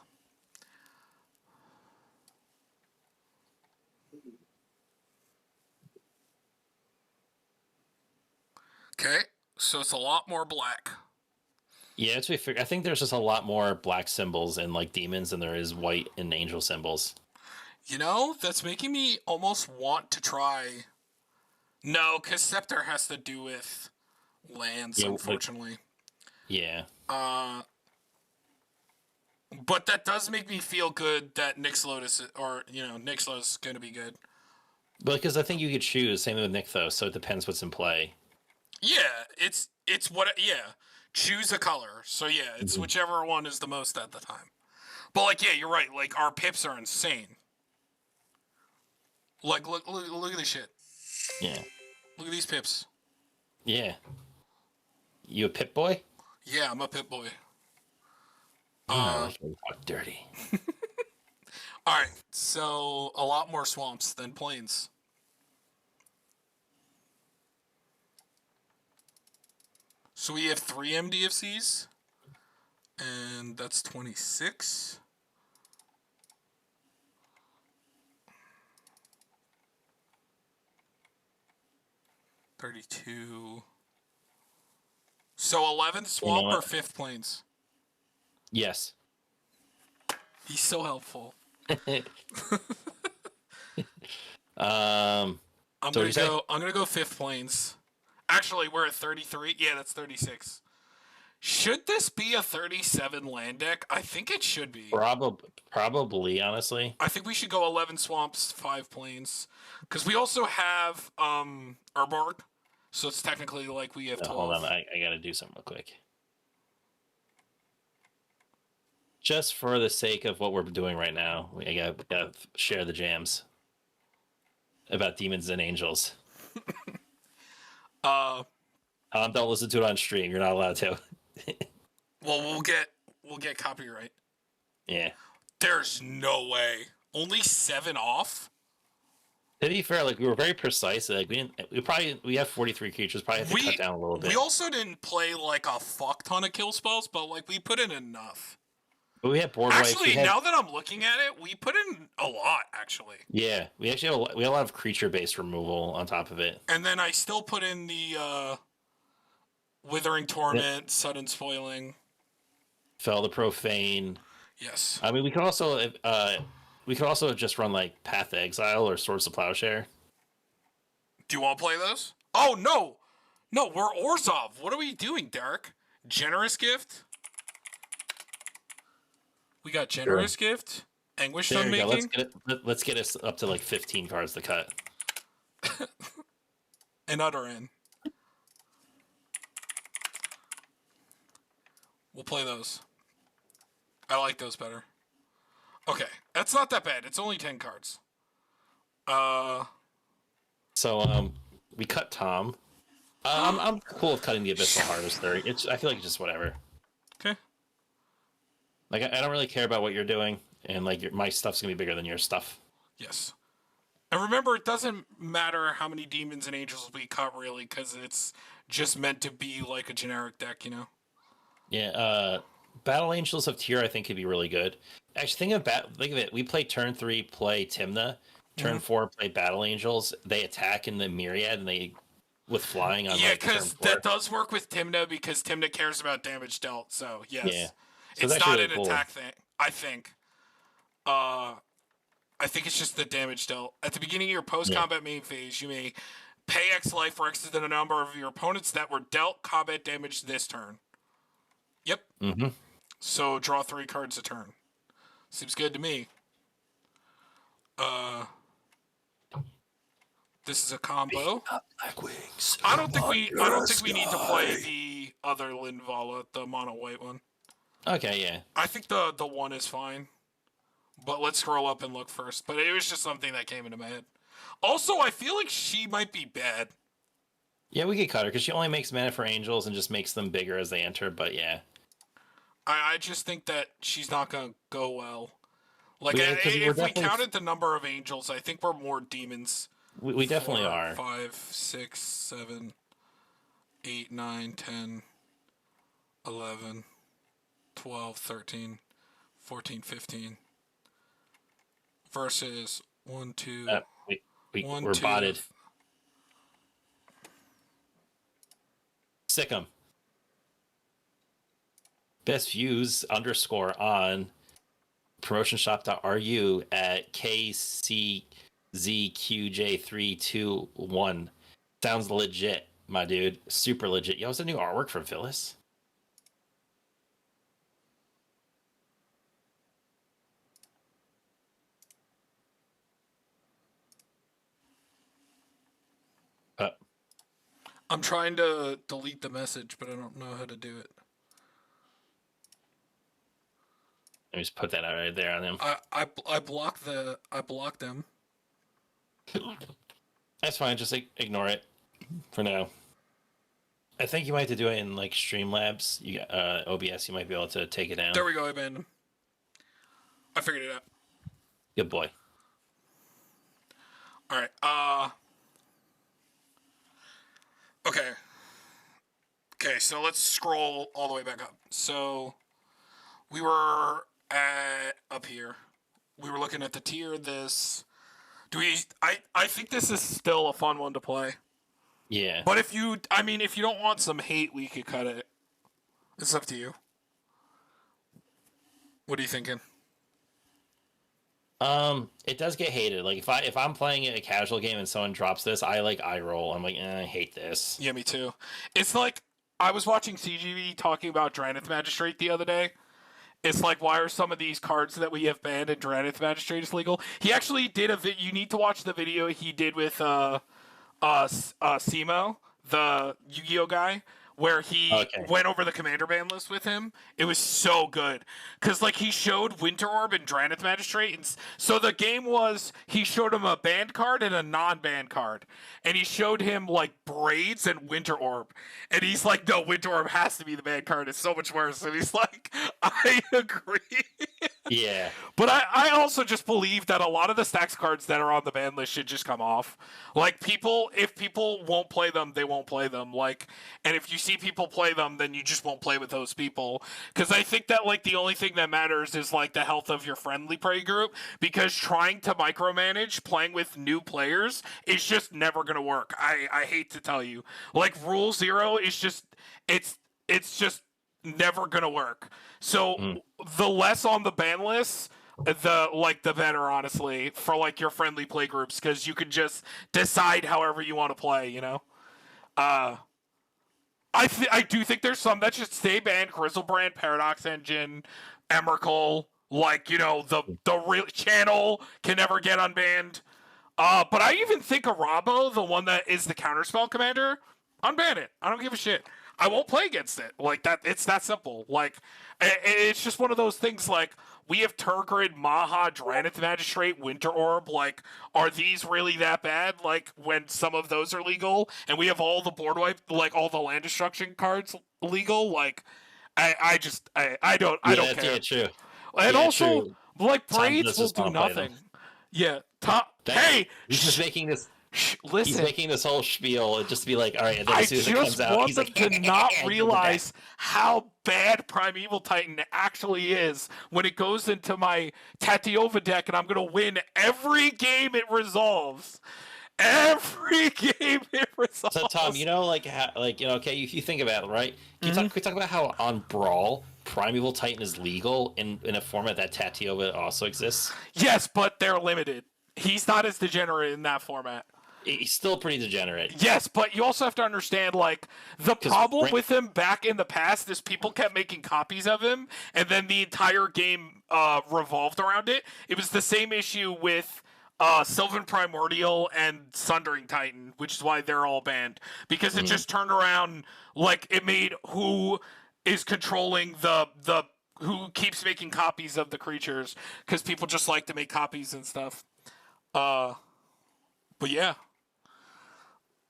Okay, so it's a lot more black. Yeah, I think there's just a lot more black symbols in like demons than there is white and angel symbols. That's making me almost want to try. No, because Scepter has to do with lands, unfortunately. Yeah. But that does make me feel good that Nyx Lotus is going to be good. But because I think you could choose, same with Nykthos, so it depends what's in play. Yeah, it's what choose a color. So yeah, it's whichever one is the most at the time. But like, yeah, you're right. Like our pips are insane. Like, look at this shit. Yeah. Look at these pips. Yeah. You a pip boy? Yeah, I'm a pip boy. I like to talk dirty. All right, so a lot more swamps than plains. So we have 3 MDFCs, and that's 26. $32. So 11th swamp or 5th plains? Yes. He's so helpful. I'm gonna go 5th plains. Actually, we're at 33. Yeah, that's 36. Should this be a 37 land deck? I think it should be. Probably, honestly. I think we should go 11 swamps, 5 plains, because we also have Urborg, so it's technically like we have 12. Hold on, I gotta do something real quick. Just for the sake of what we're doing right now, we gotta share the jams about demons and angels. Don't listen to it on stream. You're not allowed to. Well, we'll get copyright. Yeah. There's no way. Only 7 off. To be fair, like we were very precise. Like we have 43 creatures. Probably have to cut down a little bit. We also didn't play like a fuck ton of kill spells, but like we put in enough. But we had board actually, now that I'm looking at it, we put in a lot. Actually, yeah, we actually have a lot of creature-based removal on top of it. And then I still put in the Withering Torment, Sudden Spoiling, Fell the Profane. Yes. I mean, we could also just run like Path to Exile or Swords to Plowshare. Do you want to play those? Oh no, we're Orzhov. What are we doing, Derek? Generous Gift. We got Generous Gift, Anguish Sunmaking. Let's get us up to like 15 cards to cut. And Utter In. We'll play those. I like those better. Okay, that's not that bad. It's only 10 cards. So we cut Tom. I'm cool with cutting the Abyssal Harvester. I feel like it's just whatever. Okay. Like I don't really care about what you're doing, and like my stuff's gonna be bigger than your stuff. Yes. And remember, it doesn't matter how many demons and angels we cut, really, because it's just meant to be like a generic deck, you know? Yeah, Battle Angels of Tyr I think could be really good. Actually, think of it. We play turn 3, play Tymna. Turn 4, play Battle Angels. They attack in the Myriad, and they with flying on. Yeah, because that does work with Tymna because Tymna cares about damage dealt. So yes, yeah, so it's not an attack thing. I think. I think it's just the damage dealt. At the beginning of your post-combat main phase, you may pay X life for X to the number of your opponents that were dealt combat damage this turn. Yep. Mm-hmm. So draw 3 cards a turn. Seems good to me. This is a combo. Black Wings. I don't think we need to play the other Linvala, the mono white one. Okay, yeah. I think the one is fine. But let's scroll up and look first. But it was just something that came into my head. Also, I feel like she might be bad. Yeah, we could cut her because she only makes mana for angels and just makes them bigger as they enter. But yeah, I just think that she's not gonna go well. Like if we counted the number of angels, I think we're more demons. We definitely are. 5, 6, 7, 8, 9, 10, 11, 12, 13, 14, 15. Versus 1, 2. We're botted. Sick 'em. Best views _ on promotionshop.ru at KCZQJ321. Sounds legit, my dude. Super legit. Yo, it's a new artwork from Phyllis. I'm trying to delete the message, but I don't know how to do it. Let me just put that out right there on him. I blocked them. That's fine. Just ignore it for now. I think you might have to do it in like Streamlabs. You OBS. You might be able to take it down. There we go. I banned him. I figured it out. Good boy. All right. Okay. Okay. So let's scroll all the way back up. So we were up here. We were looking at the tier. I think this is still a fun one to play. Yeah. But if you don't want some hate, we could cut it. It's up to you. What are you thinking? It does get hated. Like if I'm playing a casual game and someone drops this, I eye roll. I'm like, I hate this. Yeah, me too. It's like I was watching CGV talking about Dranith Magistrate the other day. It's like, why are some of these cards that we have banned in Dranith Magistrate is legal? He actually did you need to watch the video he did with Simo, the Yu-Gi-Oh guy, where he went over the commander ban list with him. It was so good. Because, like, he showed Winter Orb and Dranith Magistrate. And so the game was, he showed him a banned card and a non-banned card. And he showed him, like, Braids and Winter Orb. And he's like, no, Winter Orb has to be the banned card. It's so much worse. And he's like, I agree. Yeah. But I also just believe that a lot of the stacks cards that are on the ban list should just come off. Like, if people won't play them, they won't play them. Like, and if you see people play them, then you just won't play with those people. Because I think that, like, the only thing that matters is, like, the health of your friendly play group. Because trying to micromanage playing with new players is just never going to work. I hate to tell you. Like, Rule 0 is just, it's just never going to work. So the less on the ban list, the better, honestly, for like your friendly play groups, because you can just decide however you want to play. You know, I do think there's some that should stay banned: Grizzlebrand, Paradox Engine, Emrakul. Like, you know, the real channel can never get unbanned. But I even think a Rabo, the one that is the counterspell commander, unban it. I don't give a shit. I won't play against it. Like, that, it's that simple. Like, it's just one of those things, like, we have Turgrid, Maha, Dranith Magistrate, Winter Orb. Like, are these really that bad? Like, when some of those are legal, and we have all the board wipe, like, all the land destruction cards legal? Like, I don't care. Yeah, true. And yeah, also, true. like, Tom Braids will do nothing. Yeah. Hey! He's just making this... Listen, he's making this whole spiel just to be like, all right, and then I as soon as it comes out, want he's them like, to not realize how bad Primeval Titan actually is when it goes into my Tatiova deck, and I'm going to win every game it resolves. Every game it resolves. So, Tom, you know, okay, if you think about it, right? Can we talk about how on Brawl, Primeval Titan is legal in a format that Tatiova also exists? Yes, but they're limited. He's not as degenerate in that format. He's still pretty degenerate. Yes, but you also have to understand, like, the problem with him back in the past is people kept making copies of him, and then the entire game revolved around it. It was the same issue with Sylvan Primordial and Sundering Titan, which is why they're all banned. Because it just turned around, like, it made who is controlling who keeps making copies of the creatures, because people just like to make copies and stuff. But yeah.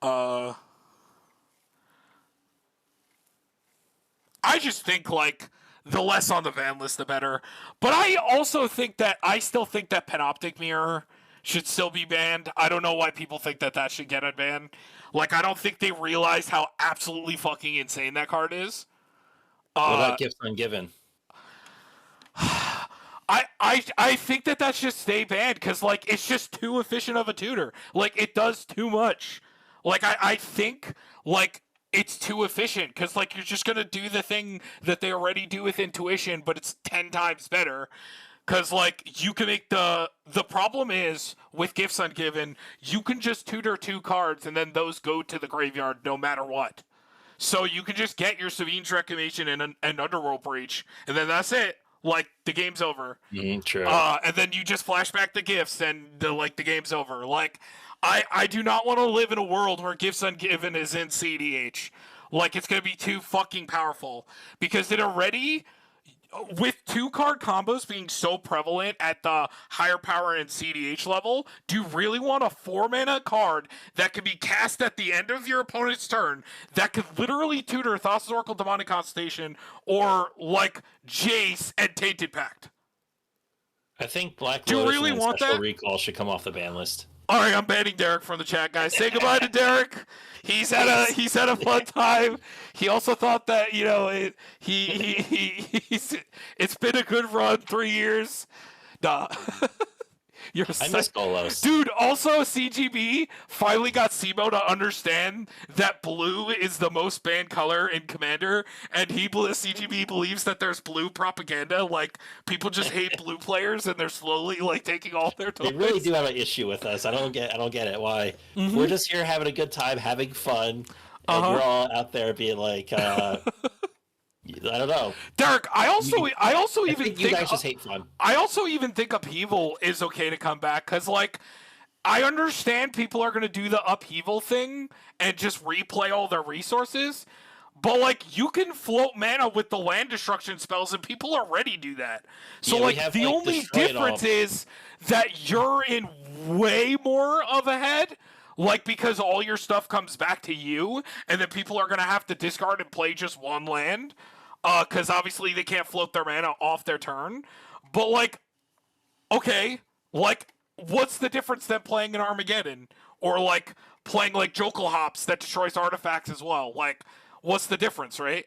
I just think, like, the less on the ban list, the better. But I also think that, Panoptic Mirror should still be banned. I don't know why people think that should get unbanned. Like, I don't think they realize how absolutely fucking insane that card is. What about Gifts Ungiven? I think that should stay banned, because, like, it's just too efficient of a tutor. Like, it does too much. Like, I think, like, it's too efficient, because, like, you're just going to do the thing that they already do with Intuition, but it's 10 times better. Because, like, you can make the problem is, with Gifts Ungiven, you can just tutor 2 cards, and then those go to the graveyard no matter what. So you can just get your Savine's Reclamation and Underworld Breach, and then that's it. Like, the game's over. True. And then you just flash back the gifts, and the game's over. Like, I do not want to live in a world where Gifts Ungiven is in CDH. Like, it's going to be too fucking powerful. Because it already... with 2-card combos being so prevalent at the higher power and CDH level, do you really want a 4-mana card that can be cast at the end of your opponent's turn that could literally tutor Thassa's Oracle, Demonic Constellation, or like Jace and Tainted Pact? I think Black Do you Lotus really and then want Special that? Recall should come off the ban list. All right, I'm banning Derek from the chat, guys. Say goodbye to Derek. He's had a fun time. He also thought that it's been a good run, 3 years. Nah. I miss Golos. Dude, also CGB finally got Simo to understand that blue is the most banned color in Commander, and CGB believes that there's blue propaganda. Like, people just hate blue players, and they're slowly like taking all their toys. They really do have an issue with us. I don't get it. Why? Mm-hmm. We're just here having a good time, having fun, and you're all out there being like, I don't know. Derek, I also I even think you guys just hate fun. I also even think Upheaval is okay to come back, because, like, I understand people are going to do the Upheaval thing and just replay all their resources, but, like, you can float mana with the land destruction spells, and people already do that. So, Yeah, like, the only difference is that you're in way more of a head, like, because all your stuff comes back to you, and then people are going to have to discard and play just one land, because obviously they can't float their mana off their turn. But, like, okay, like, what's the difference than playing an Armageddon? Or, like, playing, like, Jokel Hops that destroys artifacts as well? Like, what's the difference, right?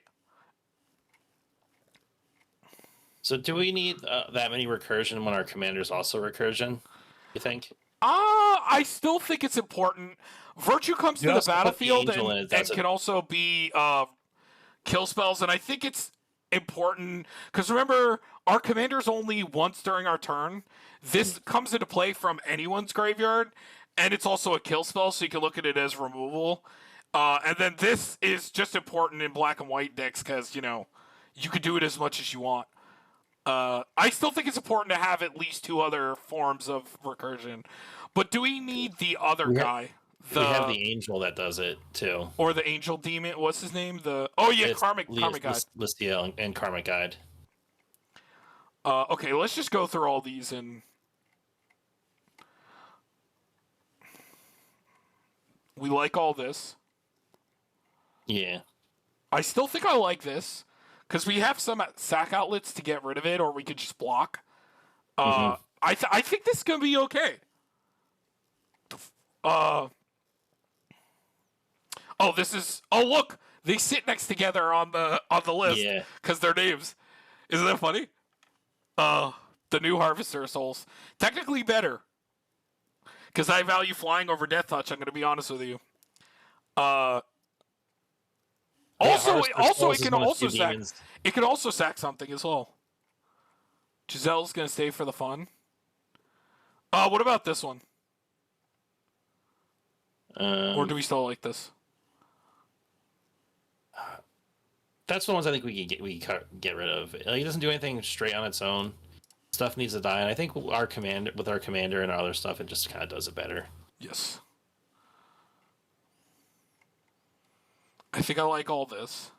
So do we need that many recursion when our commander's also recursion, you think? I still think it's important. Virtue comes to the battlefield and can also be kill spells, and I think it's important because remember, our commander's only once during our turn. This comes into play from anyone's graveyard, and it's also a kill spell, so you can look at it as removal. And then this is just important in black and white decks because, you know, you could do it as much as you want. I still think it's important to have at least 2 other forms of recursion. But do we need the other guy? We have the angel that does it too. Or the angel demon. What's his name? Karmic Guide. Listiel and Karmic Guide. Okay, let's just go through all these and we like all this. Yeah. I still think I like this because we have some sack outlets to get rid of it, or we could just block. I think this is gonna be okay. This is. Oh, look, they sit next together on the list. Yeah. Because their names. Isn't that funny? The new Harvester Souls, technically better. Because I value flying over Death Touch. I'm gonna be honest with you. Also, it can also sack. It can also sack something as well. Giselle's gonna stay for the fun. What about this one? Or do we still like this? That's the ones I think we can get rid of. Like, it doesn't do anything straight on its own. Stuff needs to die, and I think with our commander and our other stuff, it just kind of does it better. Yes. I think I like all this.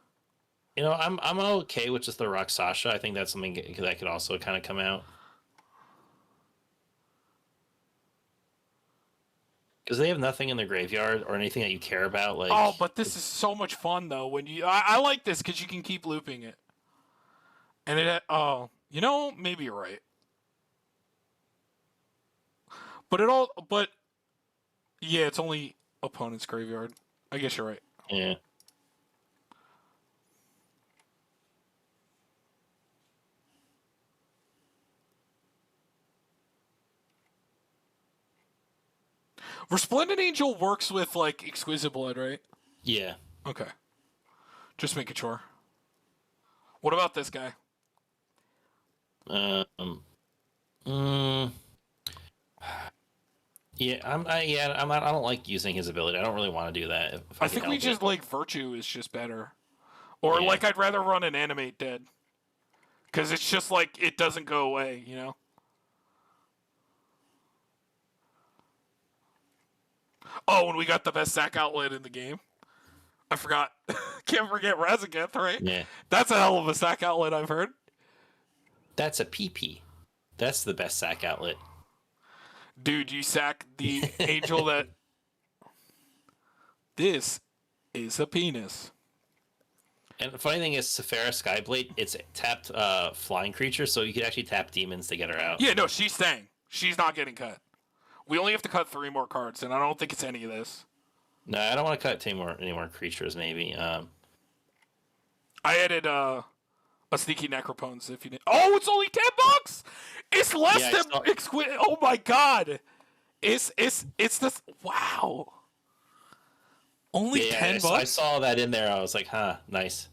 You know, I'm okay with just the Rock Sasha. I think that's something that could also kind of come out. Because they have nothing in the graveyard or anything that you care about. Like, oh, but this is so much fun though. When I like this because you can keep looping it. And you know, maybe you're right. But yeah, it's only opponent's graveyard. I guess you're right. Yeah. Resplendent Angel works with, like, Exquisite Blood, right? Yeah. Okay. Just making sure. What about this guy? Yeah, I don't like using his ability. I don't really want to do that. I think we just like Virtue is just better, or like I'd rather run an Animate Dead, because it's just like it doesn't go away, you know. Oh, and we got the best sack outlet in the game. I forgot. Can't forget Razagath, right? Yeah. That's a hell of a sack outlet, I've heard. That's a PP. That's the best sack outlet. Dude, you sack the angel that... This is a penis. And the funny thing is, Sephara Skyblade, it's tapped flying creature, so you could actually tap demons to get her out. Yeah, no, she's staying. She's not getting cut. We only have to cut 3 more cards, and I don't think it's any of this. No, I don't want to cut any more creatures, maybe. I added a sneaky necropones if you did. Oh, it's only $10. It's less than exquisite. Oh my god. It's this. Wow. Only $10. I saw that in there. I was like, huh, nice.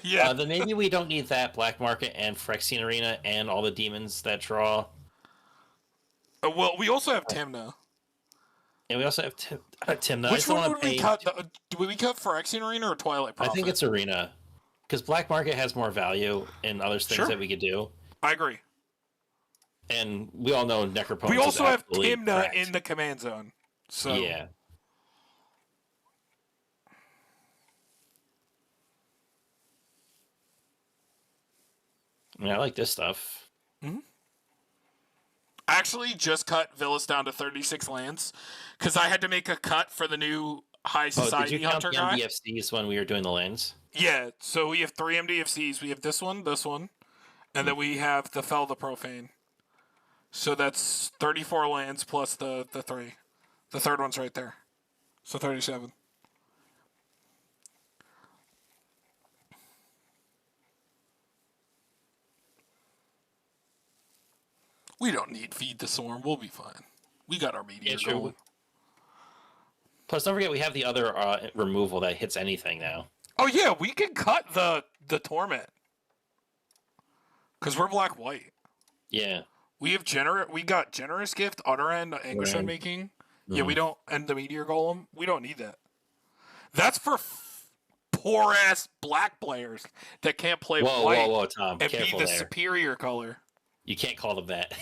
Yeah. Then maybe we don't need that Black Market and Phyrexian Arena and all the demons that draw. Well, we also have Tymna. And we also have Tymna. Which one would we cut? Do we cut Phyrexian Arena or Twilight Prophet? I think it's Arena. Because Black Market has more value and other things that we could do. I agree. And we all know Necropone. We also have Tymna in the command zone. So yeah. I mean, I like this stuff. Mm-hmm. I actually just cut Villas down to 36 lands because I had to make a cut for the new High Society did you count Hunter the guy. MDFCs when we were doing the lands? Yeah, so we have 3 MDFCs. We have this one, and then we have the Fell the Profane. So that's 34 lands plus the 3. The third one's right there. So 37. We don't need Feed the Swarm. We'll be fine. We got our meteor going. Plus, don't forget we have the other removal that hits anything now. Oh yeah, we can cut the Torment. Because we're black-white. Yeah. We got Generous Gift, Utter End, Angerstone Making. Mm-hmm. Yeah, we don't... And the Meteor Golem. We don't need that. That's for poor-ass black players that can't play white. Whoa, Tom. And Careful be the there. superior color. You can't call them that.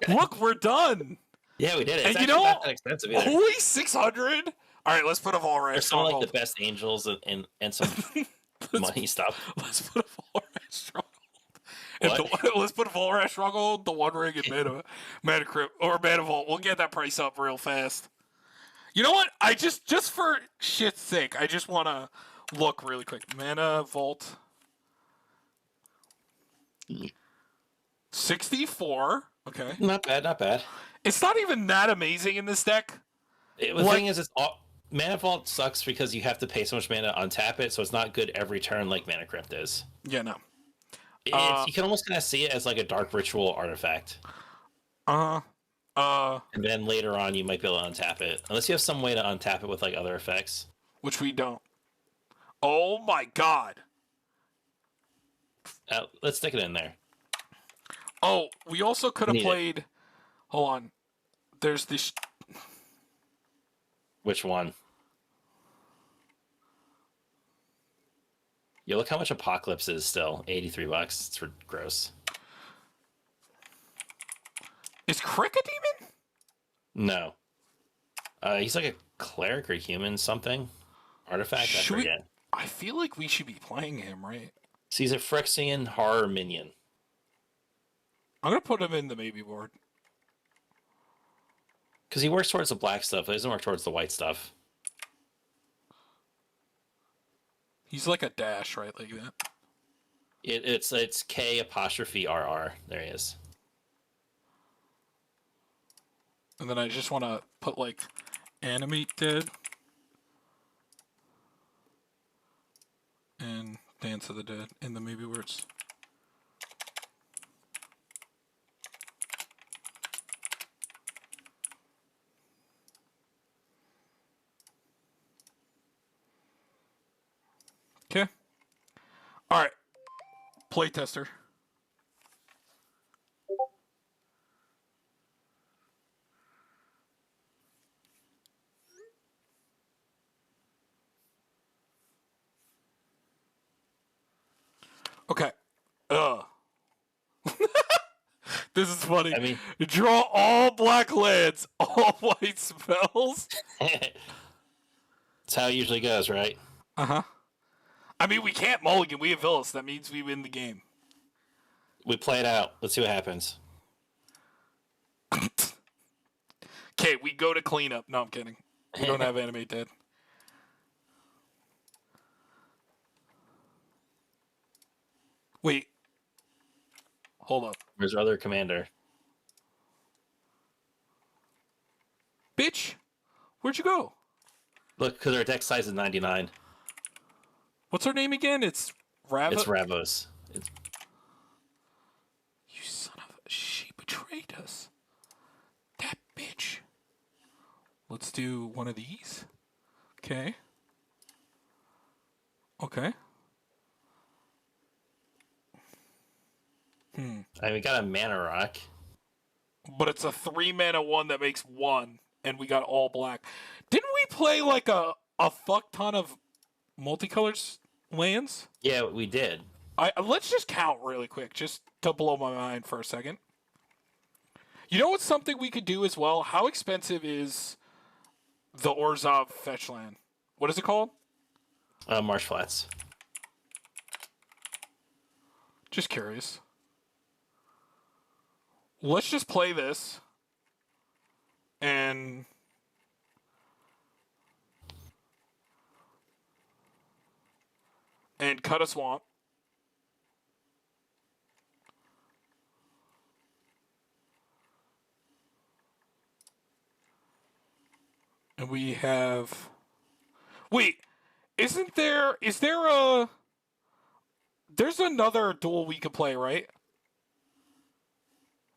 Look, we're done. Yeah, we did it. It's and not that expensive either. Only 600? All right, let's put a Volrash. There's some of like the best angels and some money stuff. Let's put a Volrash Stronghold. Let's put a Volrash Stronghold, the One Ring, and Mana Crypt or Mana Vault. We'll get that price up real fast. You know what? I just for shit's sake, I just want to look really quick. Mana Vault. 64. Okay. Not bad. It's not even that amazing in this deck. The thing is, Mana Vault sucks because you have to pay so much mana to untap it, so it's not good every turn like Mana Crypt is. Yeah, no. You can almost kind of see it as like a Dark Ritual artifact. And then later on, you might be able to untap it. Unless you have some way to untap it with like other effects. Which we don't. Oh my god. Let's stick it in there. Oh, we also could have played... Hold on. There's this... Which one? Yeah, look how much Apocalypse is still. $83. It's gross. Is Crick a demon? No. He's like a cleric or human something. Artifact? I forget. I feel like we should be playing him, right? So he's a Phyrexian horror minion. I'm going to put him in the maybe board. Because he works towards the black stuff, but he doesn't work towards the white stuff. He's like a dash, right? Like that. It's K''RR. There he is. And then I just want to put like Animate Dead. And Dance of the Dead in the maybe words. Okay. All right. Playtester. Okay. This is funny. I mean, draw all black lands, all white spells. That's how it usually goes, right? Uh-huh. I mean, we can't mulligan. We have Villas. That means we win the game. We play it out. Let's see what happens. Okay, we go to cleanup. No, I'm kidding. We don't have Animate Dead. Wait. Hold up. Where's our other commander? Bitch, where'd you go? Look, because our deck size is 99. What's her name again? It's Ravos. It's Ravos. You son of a... She betrayed us. That bitch. Let's do one of these. Okay. Okay. I mean, we got a mana rock. But it's a 3-mana one that makes 1, and we got all black. Didn't we play like a fuck ton of multicolors lands? Yeah, we did. Let's just count really quick, just to blow my mind for a second. You know what's something we could do as well? How expensive is the Orzhov fetch land? What is it called? Marsh Flats. Just curious. Let's just play this. And... cut a swamp. And we have... Wait, is there a... There's another duel we could play, right?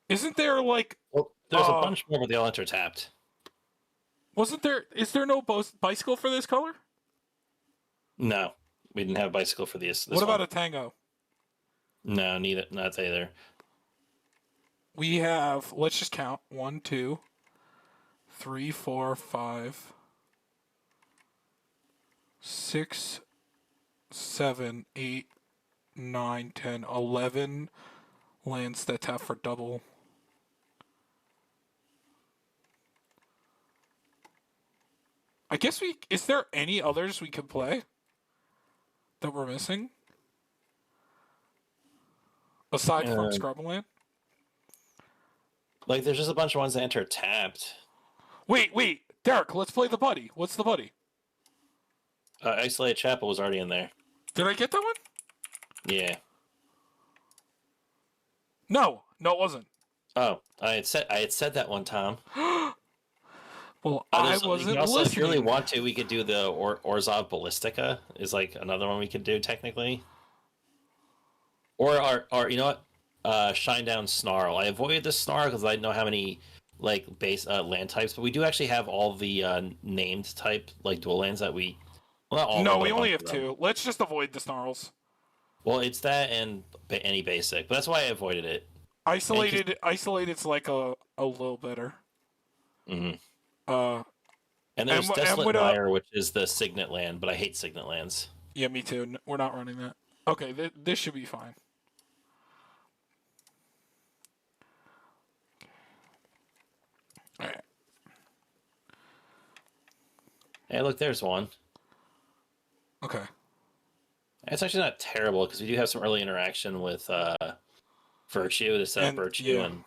Isn't there, like... Well, there's a bunch more, but they all enter tapped. Wasn't there... Is there no bicycle for this color? No, we didn't have bicycle for this what about one. a tango? No, neither. Not either. We have... Let's just count. 1, 2, 3, 4, 5, 6, 7, 8, 9, 10, 11 lands that tap for double. I guess we... Is there any others we could play that we're missing? Aside from Scrubland? Like, there's just a bunch of ones that enter tapped. Wait, Derek, let's play the buddy. What's the buddy? Isolated Chapel was already in there. Did I get that one? Yeah. No, it wasn't. Oh, I had said that one, Tom. Well, I wasn't also, listening. if you really want to, we could do the Orzhov Ballistica. Is like another one we could do technically. Or you know what? Shinedown Snarl. I avoided the Snarl because I didn't know how many like base land types, but we do actually have all the named type like dual lands that we. Well, not all. No, we only have 2. Let's just avoid the Snarls. Well, it's that and any basic, but that's why I avoided it. Isolated's like a little better. Mm-hmm. And there's Desolate Mire, which is the Signet land, but I hate Signet lands. Yeah, me too. We're not running that. Okay, this should be fine. All right. Hey, look, there's one. Okay. It's actually not terrible because we do have some early interaction with Virtue to set up Virtue and